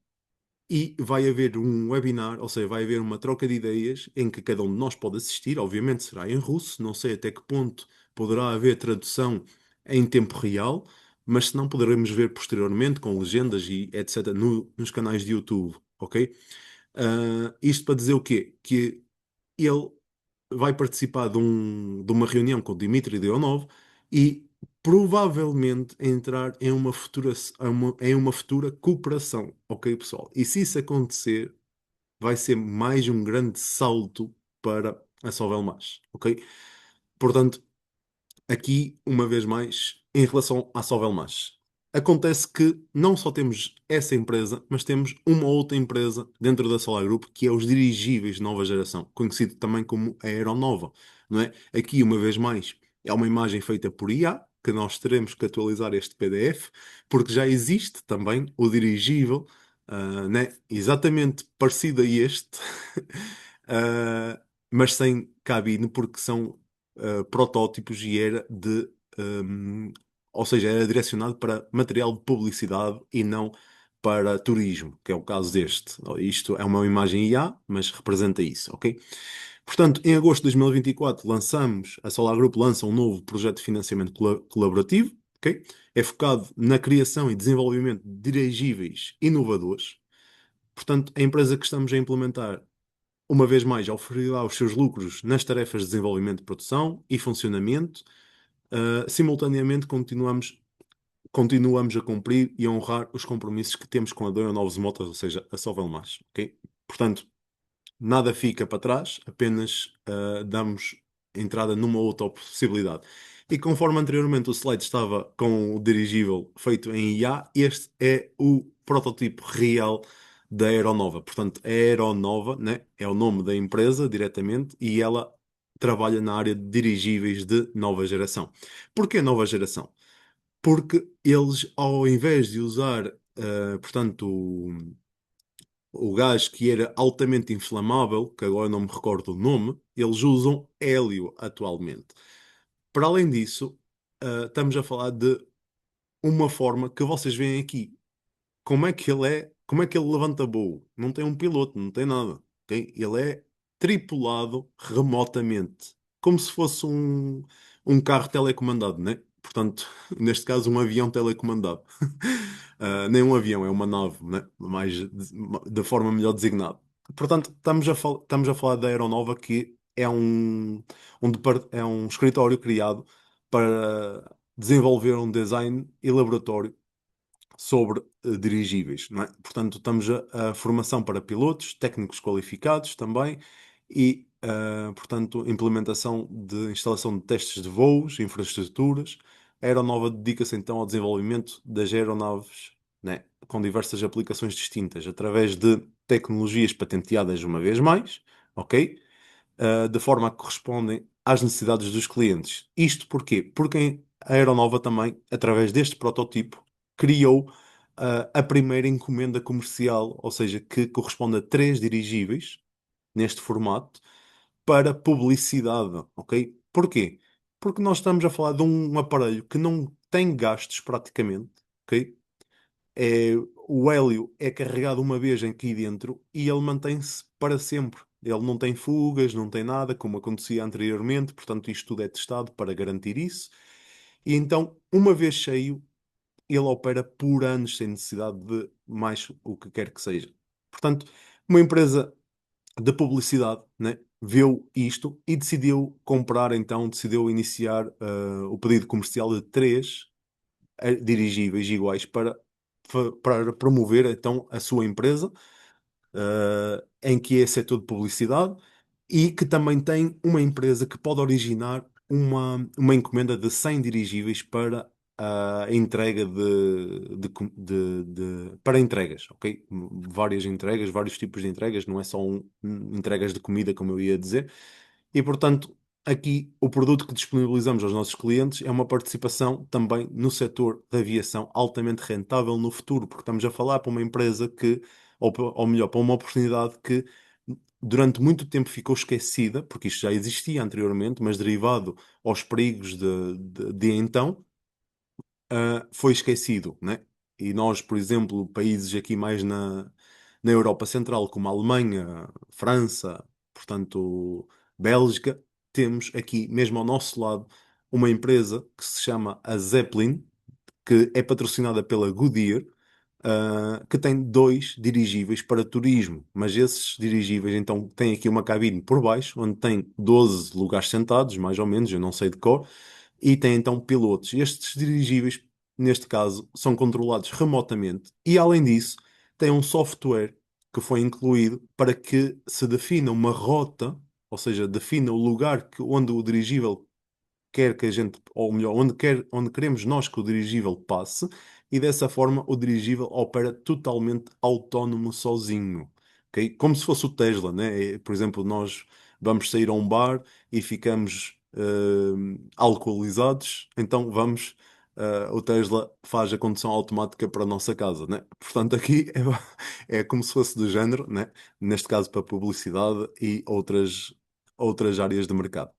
A: e vai haver um webinar, ou seja, vai haver uma troca de ideias em que cada um de nós pode assistir. Obviamente será em russo, não sei até que ponto poderá haver tradução em tempo real, mas se não poderemos ver posteriormente com legendas e etc. Nos canais de YouTube, ok? Isto para dizer o quê? Que ele vai participar de uma reunião com Dmitry Leonov e provavelmente entrar em uma futura cooperação, ok, pessoal? E se isso acontecer, vai ser mais um grande salto para a Sovelmash, ok? Portanto, aqui, uma vez mais, em relação à Sovelmash. Acontece que não só temos essa empresa, mas temos uma outra empresa dentro da Solar Group, que é os dirigíveis de nova geração, conhecido também como a Aeronova, não é? Aqui, uma vez mais, é uma imagem feita por IA, que nós teremos que atualizar este PDF, porque já existe também o dirigível, né? Exatamente parecido a este, ah, mas sem cabine, porque são protótipos e era um, ou seja, era direcionado para material de publicidade e não para turismo, que é o caso deste. Isto é uma imagem IA, mas representa isso, ok? Portanto, em agosto de 2024 lançamos, a Solar Group lança um novo projeto de financiamento colaborativo, ok? É focado na criação e desenvolvimento de dirigíveis inovadores. Portanto, a empresa que estamos a implementar uma vez mais, oferirá os seus lucros nas tarefas de desenvolvimento de produção e funcionamento. Simultaneamente, continuamos a cumprir e a honrar os compromissos que temos com a Dona Novos Motos, ou seja, a Sovelmash, ok? Portanto, nada fica para trás, apenas damos entrada numa outra possibilidade. E conforme anteriormente o slide estava com o dirigível feito em IA, este é o protótipo real da Aeronova. Portanto, a Aeronova, né, é o nome da empresa diretamente e ela trabalha na área de dirigíveis de nova geração. Porquê nova geração? Porque eles, ao invés de usar, portanto, o gás que era altamente inflamável, que agora não me recordo o nome, eles usam hélio atualmente. Para além disso, estamos a falar de uma forma que vocês veem aqui. Como é que ele levanta voo? Não tem um piloto, não tem nada, ok? Ele é tripulado remotamente, como se fosse um carro telecomandado, né? Portanto, neste caso, um avião telecomandado. Nem um avião, é uma nave, né? Mais da forma melhor designada. Portanto, estamos a falar da Aeronova, que é é um escritório criado para desenvolver um design e laboratório sobre dirigíveis, não é? Portanto, estamos a formação para pilotos, técnicos qualificados também e, portanto, implementação de instalação de testes de voos, infraestruturas. A Aeronova dedica-se então ao desenvolvimento das aeronaves, né, com diversas aplicações distintas, através de tecnologias patenteadas uma vez mais, ok? De forma a que correspondem às necessidades dos clientes. Isto porquê? Porque a Aeronova também, através deste protótipo, criou a primeira encomenda comercial, ou seja, que corresponde a três dirigíveis, neste formato para publicidade, ok? Porquê? Porque nós estamos a falar de um aparelho que não tem gastos praticamente, ok? É, o hélio é carregado uma vez aqui dentro e ele mantém-se para sempre. Ele não tem fugas, não tem nada, como acontecia anteriormente, portanto, isto tudo é testado para garantir isso. E então, uma vez cheio, ele opera por anos sem necessidade de mais o que quer que seja. Portanto, uma empresa de publicidade, né, viu isto e decidiu comprar, então, decidiu iniciar o pedido comercial de três dirigíveis iguais para promover, então, a sua empresa, em que é setor de publicidade e que também tem uma empresa que pode originar uma encomenda de 100 dirigíveis para a entrega para entregas, ok? Várias entregas, vários tipos de entregas, não é só entregas de comida, como eu ia dizer. E, portanto, aqui o produto que disponibilizamos aos nossos clientes é uma participação também no setor da aviação altamente rentável no futuro, porque estamos a falar para uma empresa que, ou melhor, para uma oportunidade que durante muito tempo ficou esquecida, porque isto já existia anteriormente, mas derivado aos perigos de então, foi esquecido, né? E nós, por exemplo, países aqui mais na Europa Central, como a Alemanha, França, portanto, Bélgica, temos aqui, mesmo ao nosso lado, uma empresa que se chama a Zeppelin, que é patrocinada pela Goodyear, que tem dois dirigíveis para turismo. Mas esses dirigíveis, então, têm aqui uma cabine por baixo, onde tem 12 lugares sentados, mais ou menos, eu não sei de cor, e tem então pilotos. Estes dirigíveis, neste caso, são controlados remotamente e, além disso, tem um software que foi incluído para que se defina uma rota, ou seja, defina o lugar onde o dirigível quer que a gente, ou melhor, onde queremos nós que o dirigível passe, e dessa forma o dirigível opera totalmente autónomo sozinho. Ok? Como se fosse o Tesla, né? Por exemplo, nós vamos sair a um bar e ficamos alcoolizados, então o Tesla faz a condução automática para a nossa casa, né? Portanto, aqui é como se fosse do género, né? Neste caso para publicidade e outras áreas de mercado.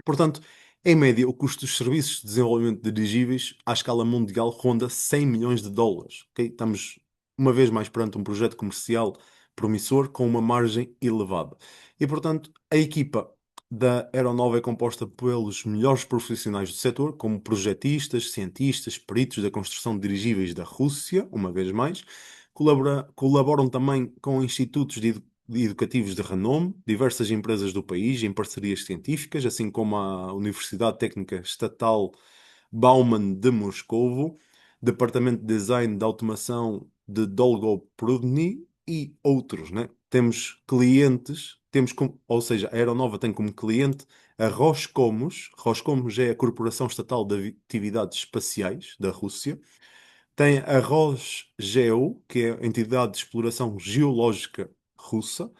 A: Portanto, em média, o custo dos serviços de desenvolvimento de dirigíveis à escala mundial ronda 100 milhões de dólares. Ok? Estamos, uma vez mais, perante um projeto comercial promissor com uma margem elevada. E, portanto, a equipa da Aeronova é composta pelos melhores profissionais do setor, como projetistas, cientistas, peritos da construção de dirigíveis da Rússia, uma vez mais. Colaboram também com institutos educativos de renome, diversas empresas do país em parcerias científicas, assim como a Universidade Técnica Estatal Bauman de Moscovo, Departamento de Design de Automação de Dolgoprudny e outros, né? Temos clientes, ou seja, a Aeronova tem como cliente a Roscosmos. Roscosmos é a Corporação Estatal de Atividades Espaciais da Rússia. Tem a Rosgeo, que é a entidade de exploração geológica russa,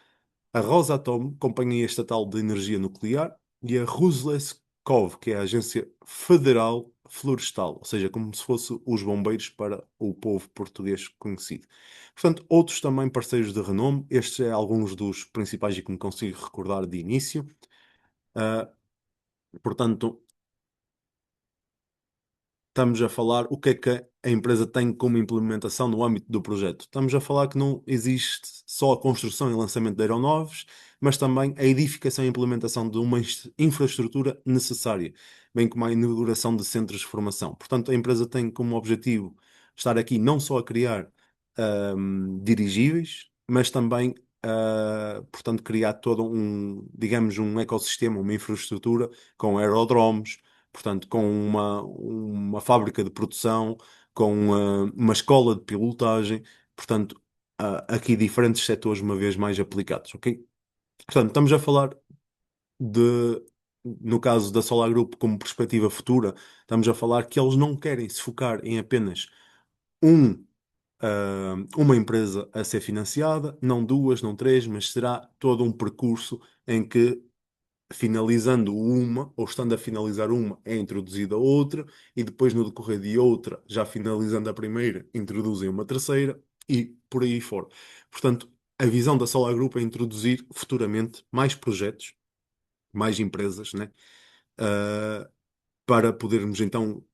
A: a Rosatom, Companhia Estatal de Energia Nuclear, e a Rusleskov, que é a Agência Federal Florestal, ou seja, como se fosse os bombeiros para o povo português conhecido. Portanto, outros também parceiros de renome, estes são alguns dos principais e que me consigo recordar de início. Ah, portanto, estamos a falar o que é que a empresa tem como implementação no âmbito do projeto. Estamos a falar que não existe só a construção e lançamento de aeronaves, mas também a edificação e implementação de uma infraestrutura necessária, bem como a inauguração de centros de formação. Portanto, a empresa tem como objetivo estar aqui não só a criar dirigíveis, mas também portanto, criar todo digamos, um ecossistema, uma infraestrutura com aerodromes, portanto, com uma fábrica de produção, com uma escola de pilotagem, portanto, aqui diferentes setores uma vez mais aplicados, ok? Portanto, estamos a falar de, no caso da Solar Group, como perspectiva futura, estamos a falar que eles não querem se focar em apenas um, uma empresa a ser financiada, não duas, não três, mas será todo um percurso em que finalizando uma, ou estando a finalizar uma, é introduzida outra, e depois no decorrer de outra, já finalizando a primeira, introduzem uma terceira, e por aí fora. Portanto, a visão da Solar Group é introduzir futuramente mais projetos, mais empresas, né? Uh, para podermos então,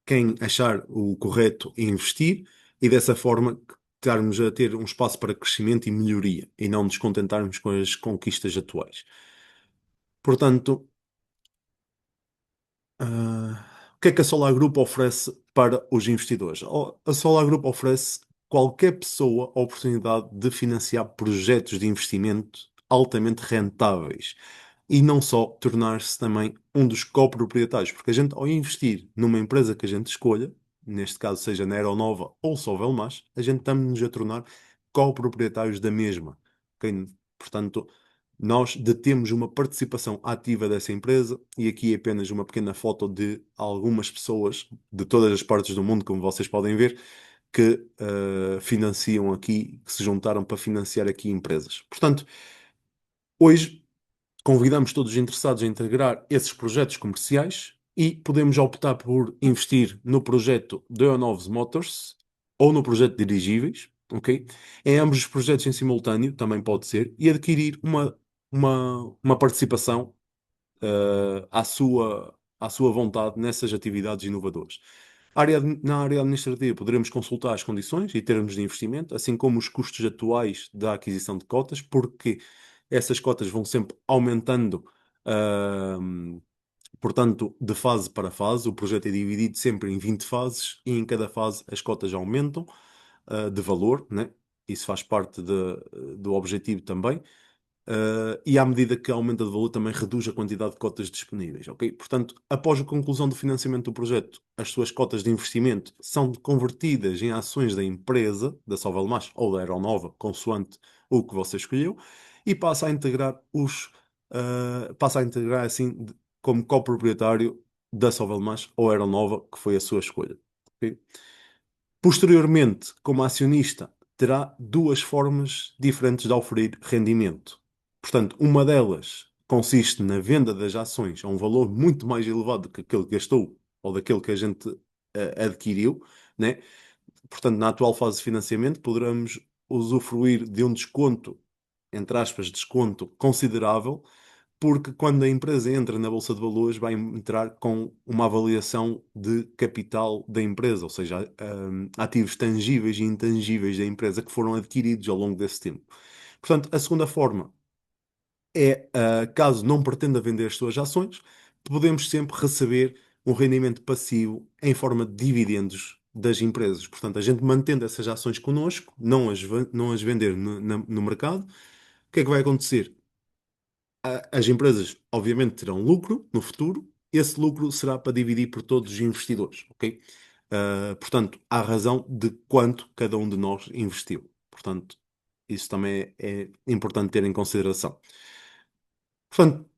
A: quem achar o correto, investir e dessa forma estarmos a ter um espaço para crescimento e melhoria e não nos contentarmos com as conquistas atuais. Portanto, o que é que a Solar Group oferece para os investidores? A Solar Group oferece qualquer pessoa a oportunidade de financiar projetos de investimento altamente rentáveis e não só tornar-se também um dos coproprietários, porque a gente, ao investir numa empresa que a gente escolha, neste caso seja na Aeronova ou Sovelmash, a gente estamos-nos a tornar coproprietários da mesma. Ok? Portanto, nós detemos uma participação ativa dessa empresa e aqui é apenas uma pequena foto de algumas pessoas de todas as partes do mundo, como vocês podem ver, que financiam aqui, que se juntaram para financiar aqui empresas. Portanto, hoje convidamos todos os interessados a integrar esses projetos comerciais e podemos optar por investir no projeto da Eonovs Motors ou no projeto de dirigíveis, ok? Em ambos os projetos em simultâneo, também pode ser, e adquirir uma participação à sua vontade nessas atividades inovadoras. Na área administrativa, poderemos consultar as condições e termos de investimento, assim como os custos atuais da aquisição de cotas, porque essas cotas vão sempre aumentando, ahm, portanto, de fase para fase. O projeto é dividido sempre em 20 fases e em cada fase as cotas aumentam, de valor, né? Isso faz parte do objetivo também. E à medida que aumenta de valor, também reduz a quantidade de cotas disponíveis, ok? Portanto, após a conclusão do financiamento do projeto, as suas cotas de investimento são convertidas em ações da empresa, da Sovelmash ou da Aeronova, consoante o que você escolheu, e passa a integrar assim como coproprietário da Sovelmash ou Aeronova, que foi a sua escolha, ok? Posteriormente, como acionista, terá duas formas diferentes de oferir rendimento. Portanto, uma delas consiste na venda das ações a um valor muito mais elevado do que aquele que gastou ou daquele que a gente adquiriu, né? Portanto, na atual fase de financiamento, poderemos usufruir de um desconto, entre aspas, desconto considerável, porque quando a empresa entra na Bolsa de Valores, vai entrar com uma avaliação de capital da empresa, ou seja, ativos tangíveis e intangíveis da empresa que foram adquiridos ao longo desse tempo. Portanto, a segunda forma é, caso não pretenda vender as suas ações, podemos sempre receber um rendimento passivo em forma de dividendos das empresas. Portanto, a gente mantendo essas ações connosco, não as vender no mercado, o que é que vai acontecer? As empresas, obviamente, terão lucro no futuro. Esse lucro será para dividir por todos os investidores, ok? Portanto, há razão de quanto cada um de nós investiu. Portanto, isso também é importante ter em consideração. Portanto,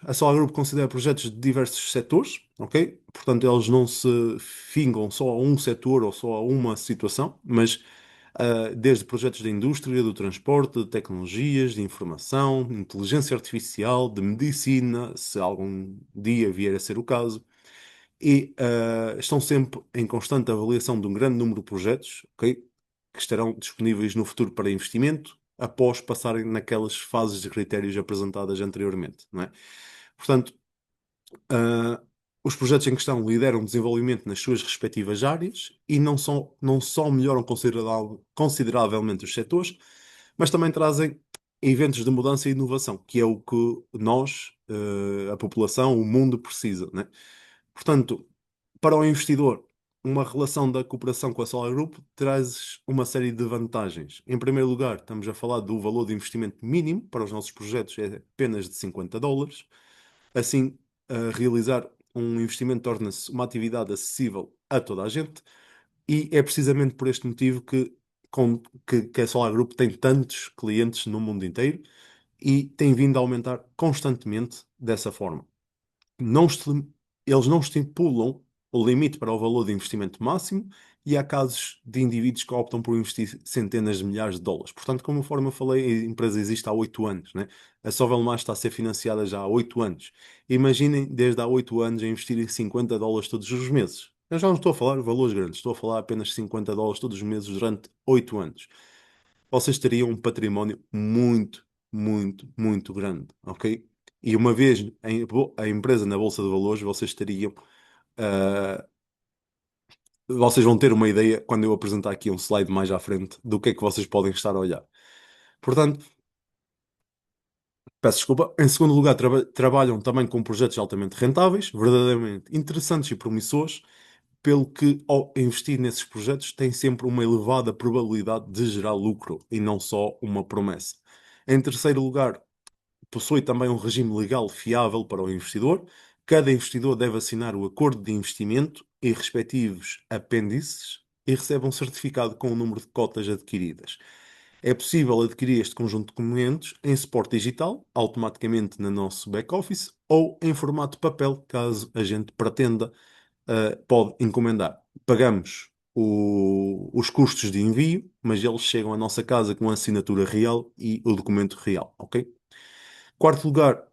A: a Solar Group considera projetos de diversos setores, ok? Portanto, eles não se fingam só a um setor ou só a uma situação, mas desde projetos da indústria, do transporte, de tecnologias, de informação, inteligência artificial, de medicina, se algum dia vier a ser o caso, e estão sempre em constante avaliação de um grande número de projetos, ok? Que estarão disponíveis no futuro para investimento, após passarem naquelas fases de critérios apresentadas anteriormente, não é? Portanto, ah, os projetos em questão lideram o desenvolvimento nas suas respectivas áreas e não só melhoram consideravelmente os setores, mas também trazem eventos de mudança e inovação, que é o que nós, a população, o mundo precisa, né? Portanto, para o investidor, uma relação da cooperação com a Solar Group traz uma série de vantagens. Em primeiro lugar, estamos a falar do valor de investimento mínimo para os nossos projetos, é apenas de US$ 50. Assim, realizar um investimento torna-se uma atividade acessível a toda a gente e é precisamente por este motivo que a Solar Group tem tantos clientes no mundo inteiro e tem vindo a aumentar constantemente dessa forma. Não esti- Eles não estipulam o limite para o valor de investimento máximo e há casos de indivíduos que optam por investir centenas de milhares de dólares. Portanto, conforme eu falei, a empresa existe há 8 anos, né? A Sovelmash está a ser financiada já há 8 anos. Imaginem, desde há 8 anos, a investirem US$ 50 todos os meses. Eu já não estou a falar de valores grandes, estou a falar apenas US$ 50 todos os meses durante 8 anos. vocês teriam um património muito, muito, muito grande, ok? E uma vez a empresa na Bolsa de Valores, ah, vocês vão ter uma ideia quando eu apresentar aqui um slide mais à frente do que é que vocês podem estar a olhar. Portanto, peço desculpa. Em segundo lugar, trabalham também com projetos altamente rentáveis, verdadeiramente interessantes e promissores, pelo que, ao investir nesses projetos, tem sempre uma elevada probabilidade de gerar lucro e não só uma promessa. Em terceiro lugar, possui também um regime legal fiável para o investidor. Cada investidor deve assinar o acordo de investimento e respectivos apêndices e recebe um certificado com o número de cotas adquiridas. É possível adquirir este conjunto de documentos em suporte digital, automaticamente no nosso back-office, ou em formato de papel, caso a gente pretenda, pode encomendar. Pagamos os custos de envio, mas eles chegam à nossa casa com a assinatura real e o documento real, ok? Quarto lugar,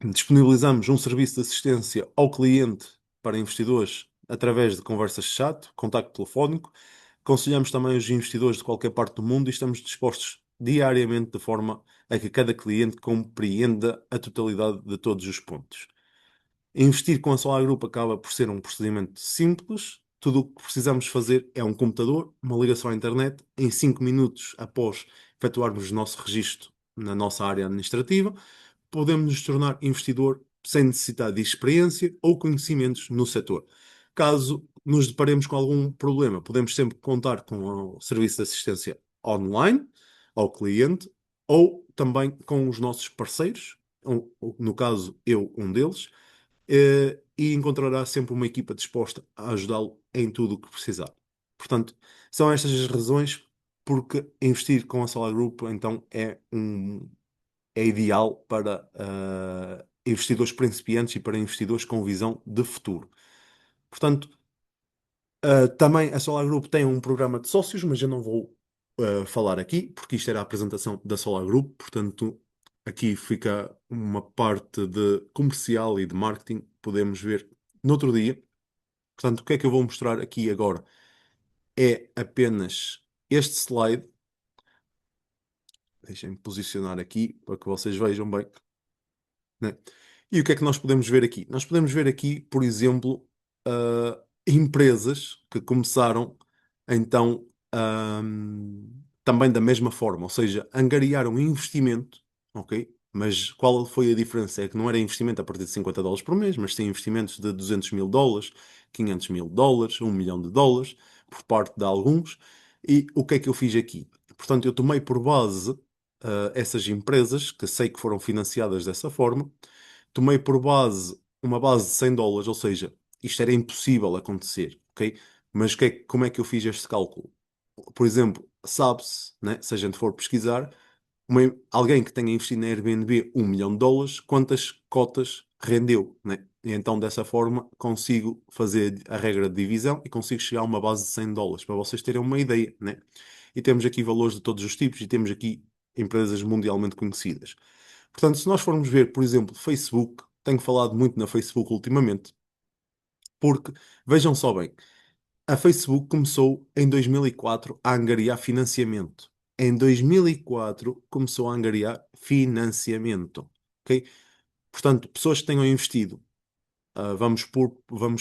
A: disponibilizamos um serviço de assistência ao cliente para investidores através de conversas de chat, contacto telefónico. Aconselhamos também os investidores de qualquer parte do mundo e estamos dispostos diariamente de forma a que cada cliente compreenda a totalidade de todos os pontos. Investir com a Solar Group acaba por ser um procedimento simples. Tudo o que precisamos fazer é um computador, uma ligação à internet. Em 5 minutos após efetuarmos o nosso registro na nossa área administrativa, podemos nos tornar investidor sem necessidade de experiência ou conhecimentos no setor. Caso nos deparemos com algum problema, podemos sempre contar com o serviço de assistência online ao cliente ou também com os nossos parceiros, no caso eu, um deles, e encontrará sempre uma equipa disposta a ajudá-lo em tudo o que precisar. Portanto, são estas as razões porque investir com a Solar Group então é ideal para investidores principiantes e para investidores com visão de futuro. Portanto, também a Solar Group tem um programa de sócios, mas eu não vou falar aqui, porque isto era a apresentação da Solar Group. Portanto, aqui fica uma parte de comercial e de marketing, podemos ver no outro dia. Portanto, o que é que eu vou mostrar aqui agora? É apenas este slide. Deixem-me posicionar aqui para que vocês vejam bem, né? E o que é que nós podemos ver aqui? Nós podemos ver aqui, por exemplo, empresas que começaram então também da mesma forma, ou seja, angariaram investimento, ok? Mas qual foi a diferença? É que não era investimento a partir de US$ 50 por mês, mas sim investimentos de US$ 200.000, US$ 500.000, US$ 1 milhão por parte de alguns. E o que é que eu fiz aqui? Portanto, eu tomei por base essas empresas, que sei que foram financiadas dessa forma, tomei por base uma base de US$ 100, ou seja, isto era impossível acontecer, ok? Mas como é que eu fiz este cálculo? Por exemplo, sabe-se, né, se a gente for pesquisar, alguém que tenha investido na Airbnb US$ 1 milhão, quantas cotas rendeu, né? E então, dessa forma, consigo fazer a regra de divisão e consigo chegar a uma base de US$ 100, para vocês terem uma ideia, né? E temos aqui valores de todos os tipos e temos aqui empresas mundialmente conhecidas. Portanto, se nós formos ver, por exemplo, Facebook, tenho falado muito na Facebook ultimamente, porque vejam só bem, a Facebook começou em 2004 a angariar financiamento. Em 2004 começou a angariar financiamento, ok? Portanto, pessoas que tenham investido, vamos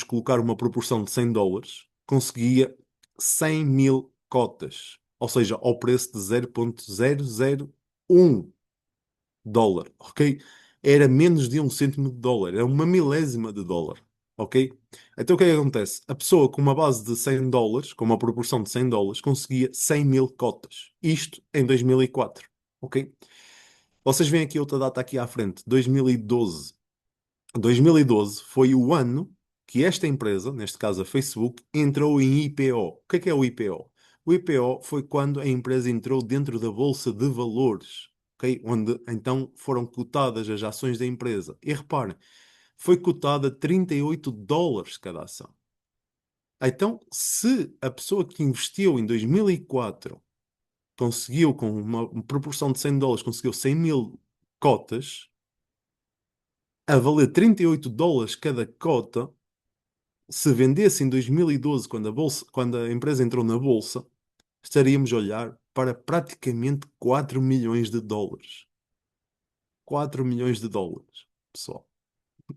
A: colocar uma proporção de US$ 100, conseguia 100.000 cotas, ou seja, ao preço de 0,001 dólar, ok? Era menos de 1 cêntimo de dólar, era uma milésima de dólar, ok? Então o que é que acontece? A pessoa com uma base de US$ 100, com uma proporção de US$ 100, conseguia 100.000 cotas. Isto em 2004, ok? Vocês veem aqui outra data aqui à frente, 2012. 2012 foi o ano que esta empresa, neste caso a Facebook, entrou em IPO. O que é o IPO? O IPO foi quando a empresa entrou dentro da Bolsa de Valores, ok? Onde então foram cotadas as ações da empresa. E reparem, foi cotada US$ 38 cada ação. Então, se a pessoa que investiu em 2004 conseguiu, com uma proporção de US$ 100, conseguiu 100.000 cotas, a valer US$ 38 cada cota, se vendesse em 2012, quando a empresa entrou na bolsa, estaríamos a olhar para praticamente 4 milhões de dólares. 4 milhões de dólares, pessoal.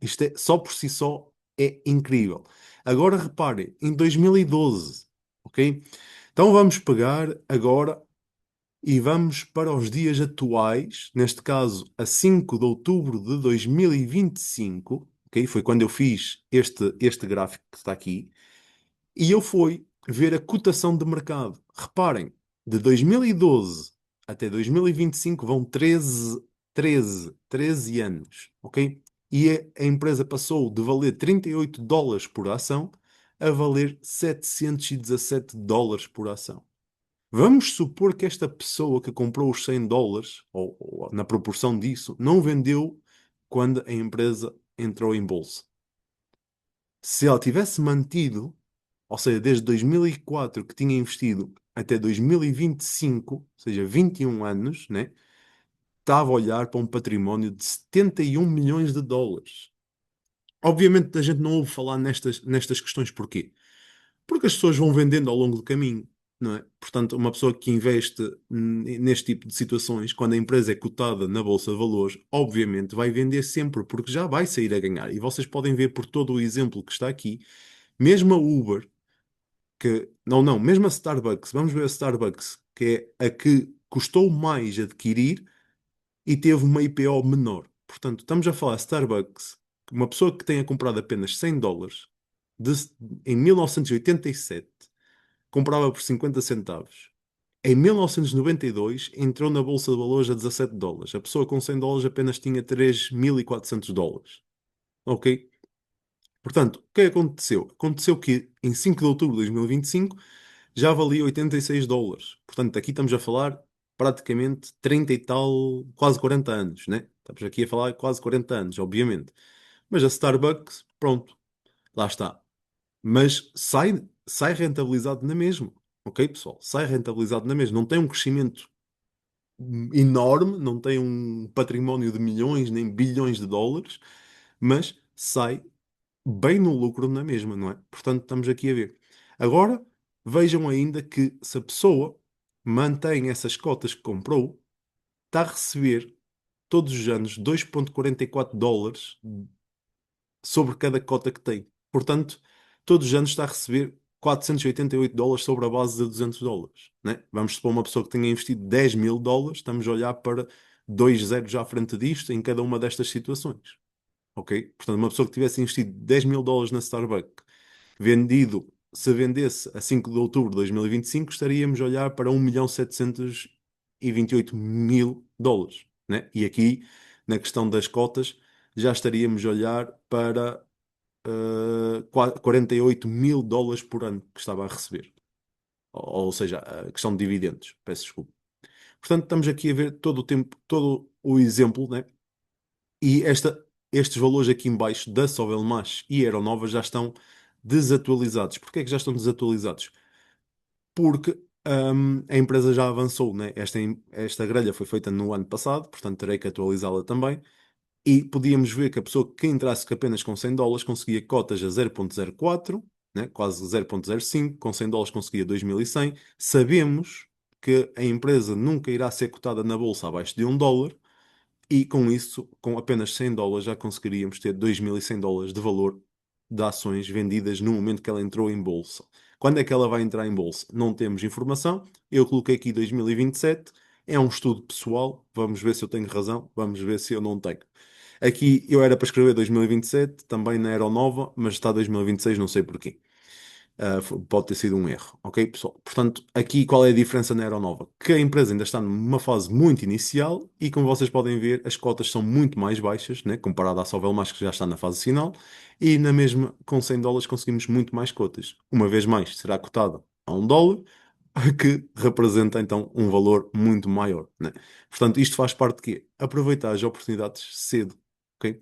A: Isto é, só por si só é incrível. Agora reparem, em 2012, ok? Então vamos pegar agora e vamos para os dias atuais, neste caso a 5 de outubro de 2025, ok? Foi quando eu fiz este gráfico que está aqui, e eu fui ver a cotação de mercado. Reparem, de 2012 até 2025 vão 13 anos, ok? E a empresa passou de valer 38 dólares por ação a valer 717 dólares por ação. Vamos supor que esta pessoa que comprou os 100 dólares, ou na proporção disso, não vendeu quando a empresa entrou em bolsa. Se ela tivesse mantido, ou seja, desde 2004 que tinha investido até 2025, ou seja, 21 anos, né, estava a olhar para um património de 71 milhões de dólares. Obviamente a gente não ouve falar nestas questões. Porquê? Porque as pessoas vão vendendo ao longo do caminho, não é? Portanto, uma pessoa que investe neste tipo de situações, quando a empresa é cotada na Bolsa de Valores, obviamente vai vender sempre, porque já vai sair a ganhar. E vocês podem ver por todo o exemplo que está aqui, mesmo a Uber, não, mesmo a Starbucks, vamos ver a Starbucks, que é a que custou mais adquirir e teve uma IPO menor. Portanto, estamos a falar de Starbucks, uma pessoa que tenha comprado apenas 100 dólares de- em 1987 comprava por 50 centavos. Em 1992 entrou na Bolsa de Valores a 17 dólares. A pessoa com 100 dólares apenas tinha 3.400 dólares. Ok? Portanto, o que é que aconteceu? Aconteceu que em 5 de outubro de 2025 já valia 86 dólares. Portanto, aqui estamos a falar praticamente 30 e tal, quase 40 anos, né? Estamos aqui a falar quase 40 anos, obviamente. Mas a Starbucks, pronto, lá está. Mas sai rentabilizado na mesma. Ok, pessoal? Sai rentabilizado na mesma. Não tem um crescimento enorme, não tem um património de milhões nem bilhões de dólares, mas sai bem no lucro na mesma, não é? Portanto, estamos aqui a ver. Agora, vejam ainda que se a pessoa mantém essas cotas que comprou, está a receber todos os anos 2,44 dólares sobre cada cota que tem. Portanto, todos os anos está a receber 488 dólares sobre a base de 200 dólares, né? Vamos supor uma pessoa que tenha investido 10 mil dólares, estamos a olhar para dois zeros já à frente disto em cada uma destas situações, ok? Portanto, uma pessoa que tivesse investido 10 mil dólares na Starbucks, vendido, se vendesse a 5 de outubro de 2025, estaríamos a olhar para 1.728.000 dólares, né? E aqui, na questão das cotas, já estaríamos a olhar para 48 mil dólares por ano que estava a receber. Ou seja, a questão de dividendos. Peço desculpa. Portanto, estamos aqui a ver todo o tempo, todo o exemplo, né? E estes valores aqui em baixo da Sovelmash e Aeronova já estão desatualizados. Porquê é que já estão desatualizados? Porque a empresa já avançou, né? Esta grelha foi feita no ano passado, portanto terei que atualizá-la também. E podíamos ver que a pessoa que entrasse apenas com 100 dólares conseguia cotas a 0,04, né? Quase 0,05. Com 100 dólares conseguia 2.100. Sabemos que a empresa nunca irá ser cotada na bolsa abaixo de 1 dólar, e com isso, com apenas 100 dólares, já conseguiríamos ter 2.100 dólares de valor de ações vendidas no momento que ela entrou em bolsa. Quando é que ela vai entrar em bolsa? Não temos informação. Eu coloquei aqui 2027. É um estudo pessoal. Vamos ver se eu tenho razão. Vamos ver se eu não tenho. Aqui eu era para escrever 2027, também na Aeronova, mas está 2026, não sei porquê. Pode ter sido um erro, ok, pessoal? Portanto, aqui qual é a diferença na Aeronova? Que a empresa ainda está numa fase muito inicial e, como vocês podem ver, as cotas são muito mais baixas, né, comparado à Sovelmash, que já está na fase final, e na mesma, com 100 dólares, conseguimos muito mais cotas. Uma vez mais, será cotada a 1 dólar, que representa então um valor muito maior, né? Portanto, isto faz parte de quê? Aproveitar as oportunidades cedo, ok?